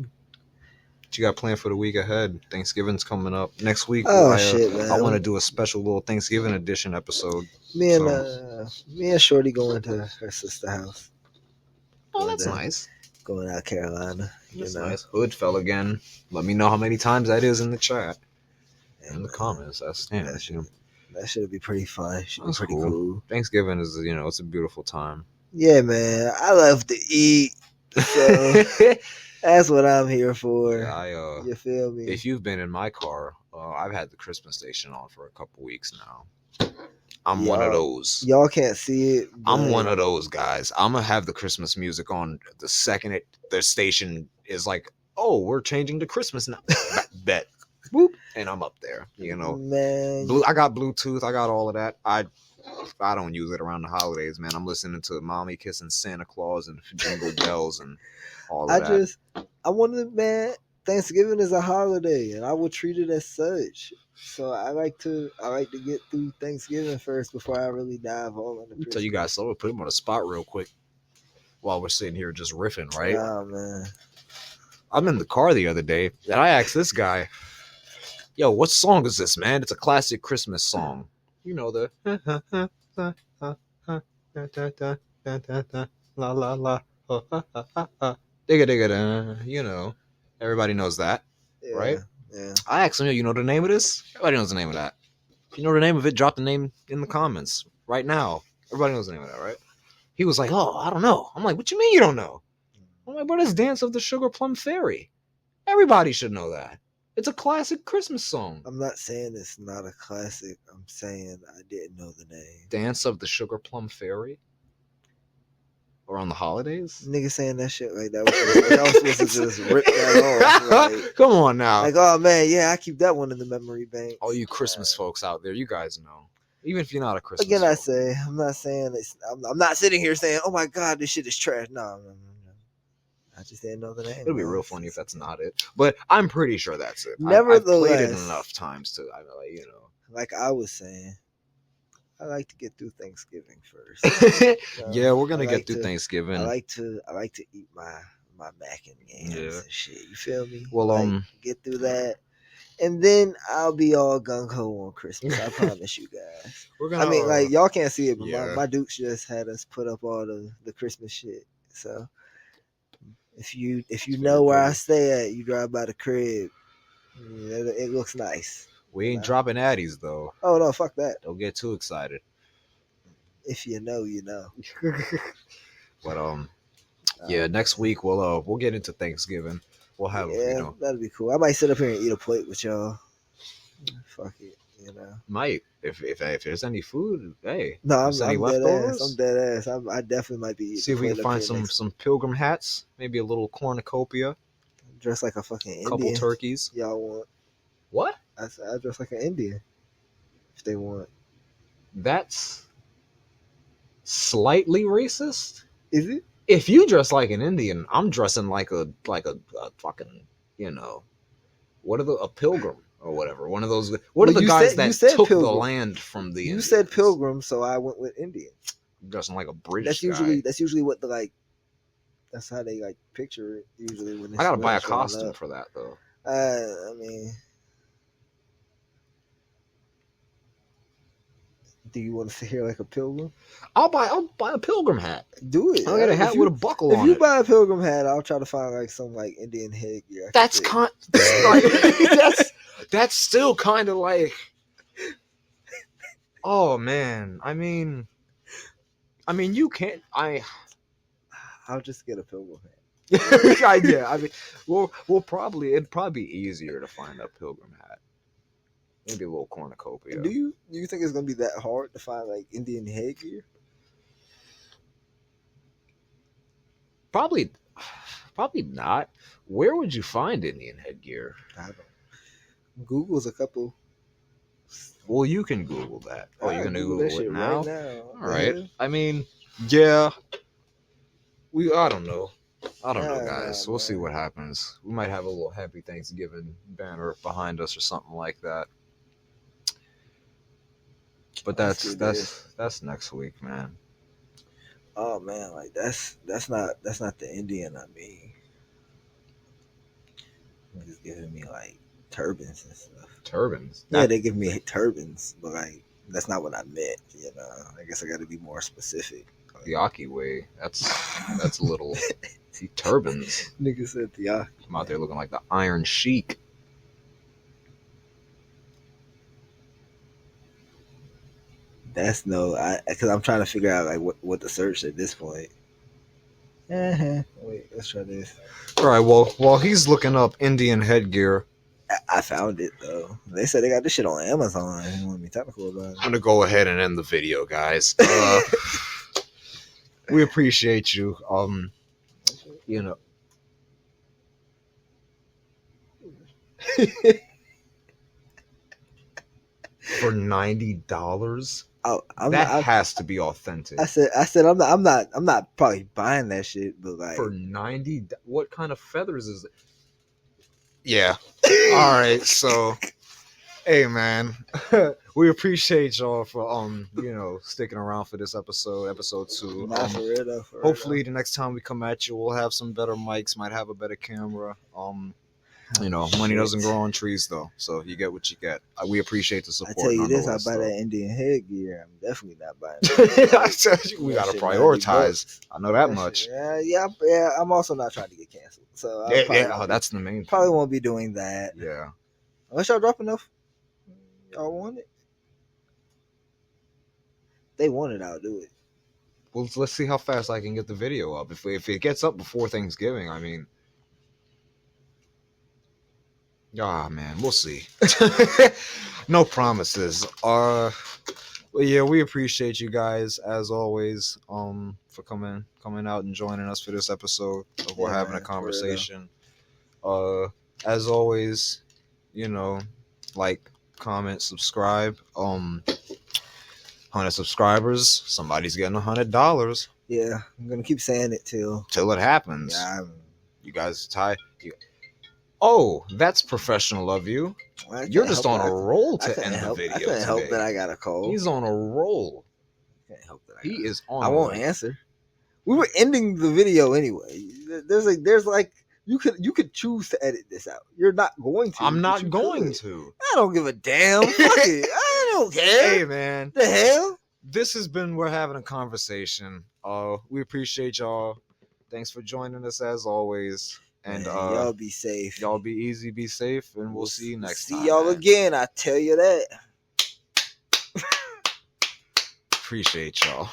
you got planned for the week ahead? Thanksgiving's coming up next week. Shit, man. I want to do a special little Thanksgiving edition episode. Me and Shorty going to her sister's house. Oh, that's nice. going out Carolina. That's nice. Hood fell again. Let me know how many times that is in the chat. In the comments. That should be pretty fun. Should be That's pretty cool. Thanksgiving is, it's a beautiful time. Yeah, man. I love to eat. So that's what I'm here for. Yeah, you feel me? If you've been in my car, I've had the Christmas station on for a couple weeks now. I'm one of those. Y'all can't see it. I'm one of those guys. I'm going to have the Christmas music on the second the station is like, oh, we're changing to Christmas now. Bet. Whoop. And I'm up there, Man. I got Bluetooth. I got all of that. I don't use it around the holidays, man. I'm listening to Mommy Kissing Santa Claus and Jingle Bells and all of that. I wanted, man, Thanksgiving is a holiday, and I will treat it as such. So I like to get through Thanksgiving first before I really dive all into Christmas. Tell you guys, so we'll put him on the spot real quick while we're sitting here just riffing, right? Oh, man. I'm in the car the other day, and I asked this guy, yo, what song is this, man? It's a classic Christmas song. You know the la la la digga digga da. Everybody knows that, right? Yeah. I asked him, you know the name of this? Everybody knows the name of that. If you know the name of it, drop the name in the comments right now. Everybody knows the name of that, right? He was like, oh, I don't know. I'm like, what you mean you don't know? I'm like, bro, that's Dance of the Sugar Plum Fairy. Everybody should know that. It's a classic Christmas song. I'm not saying it's not a classic. I'm saying I didn't know the name. Dance of the Sugar Plum Fairy? Around the holidays? Nigga saying that shit like that. I was supposed to just rip that off. Like, come on now. Like, oh man, yeah, I keep that one in the memory bank. All you Christmas folks out there, you guys know. Even if you're not a Christmas Again, folk. I'm not saying it's. I'm not sitting here saying, oh my god, this shit is trash. No. I just didn't know the name. It'll be real funny if that's not it. But I'm pretty sure that's it. Nevertheless, I've played it enough times to, Like I was saying, I like to get through Thanksgiving first. Yeah, we're gonna get through Thanksgiving. I like to eat my mac and yams and shit. You feel me? Well, get through that, and then I'll be all gung ho on Christmas. I promise you guys. Y'all can't see it, but my Dukes just had us put up all the Christmas shit. So if you know where I stay at, you drive by the crib. It looks nice. We ain't dropping addies though. Oh no, fuck that. Don't get too excited. If you know, you know. But next week we'll get into Thanksgiving. We'll have that'd be cool. I might sit up here and eat a plate with y'all. Fuck it, Might if there's any food, hey. No, I'm leftovers? I'm dead ass. I definitely might be eating. See if we can find some pilgrim hats, maybe a little cornucopia. Dress like a fucking Indian. Couple turkeys. Y'all want? What? I dress like an Indian. If they want. That's slightly racist. Is it? If you dress like an Indian, I'm dressing like a fucking what are a pilgrim or whatever. One of those. What are the guys that took pilgrim. The land from the? You Indians? Said pilgrim, so I went with Indian. I'm dressing like a British. That's usually what that's how they picture it. Usually when I gotta buy a costume for that though. I mean. Do you want to sit here like a pilgrim? I'll buy a pilgrim hat. Do it. I'll get a hat with a buckle on it. If you buy a pilgrim hat, I'll try to find some Indian headgear. That's that's still kind of like. Oh man, I mean, you can't. I'll just get a pilgrim hat. Yeah, I mean, it'd probably be easier to find a pilgrim hat. Maybe a little cornucopia. Do you think it's gonna be that hard to find Indian headgear? Probably not. Where would you find Indian headgear? I don't know. Google's a couple. Well, you can Google that. Oh, you're gonna Google it now? Right now? All right. Yeah. I mean, yeah. I don't know. Guys. We'll see what happens. We might have a little Happy Thanksgiving banner behind us or something like that. But that's next week, man. Oh man, that's not the Indian I mean. It's giving me turbans and stuff. Turbans? Yeah, they give me turbans, but that's not what I meant. I guess I got to be more specific. The Aki way. That's a little. See turbans. Nigga said the I'm out there looking like the Iron Sheik. That's because I'm trying to figure out like what to search at this point. Wait, let's try this. All right, well, while he's looking up Indian headgear, I found it though. They said they got this shit on Amazon. I didn't want to be technical about it. I'm gonna go ahead and end the video, guys. We appreciate you. You know. For $90, that has to be authentic. I said, I'm not probably buying that shit, but like for $90, what kind of feathers is it? Yeah. All right. So, hey, man, we appreciate y'all for sticking around for this episode 2. Nah, for real though, hopefully, the next time we come at you, we'll have some better mics, might have a better camera. Money doesn't grow on trees, though, so you get what you get. We appreciate the support. I tell you this, I buy that Indian headgear. I'm definitely not buying that. I tell you, we gotta prioritize. I know that much. Yeah. I'm also not trying to get canceled, so that's the main. Probably won't be doing that. Yeah. Unless y'all drop enough, y'all want it. They want it, I'll do it. Well, let's see how fast I can get the video up. If it gets up before Thanksgiving, I mean. Ah, man, we'll see. No promises. Well, yeah, we appreciate you guys as always. For coming out and joining us for this episode of We're Having a Conversation. As always, like, comment, subscribe. 100 subscribers, somebody's getting $100. Yeah, I'm gonna keep saying it till it happens. Yeah, you guys tie. Oh, that's professional of you. You're just on a roll to end the video. I can't help that I got a call. He's on a roll. I can't help that. He is on. I won't answer. We were ending the video anyway. There's like you could choose to edit this out. You're not going to. I'm not going to. I don't give a damn. Fuck it. I don't care. Hey, man. The hell? This has been We're Having a Conversation. We appreciate y'all. Thanks for joining us as always. And y'all be safe. Y'all be easy, be safe, and we'll see you next time. See y'all again. I tell you that. Appreciate y'all.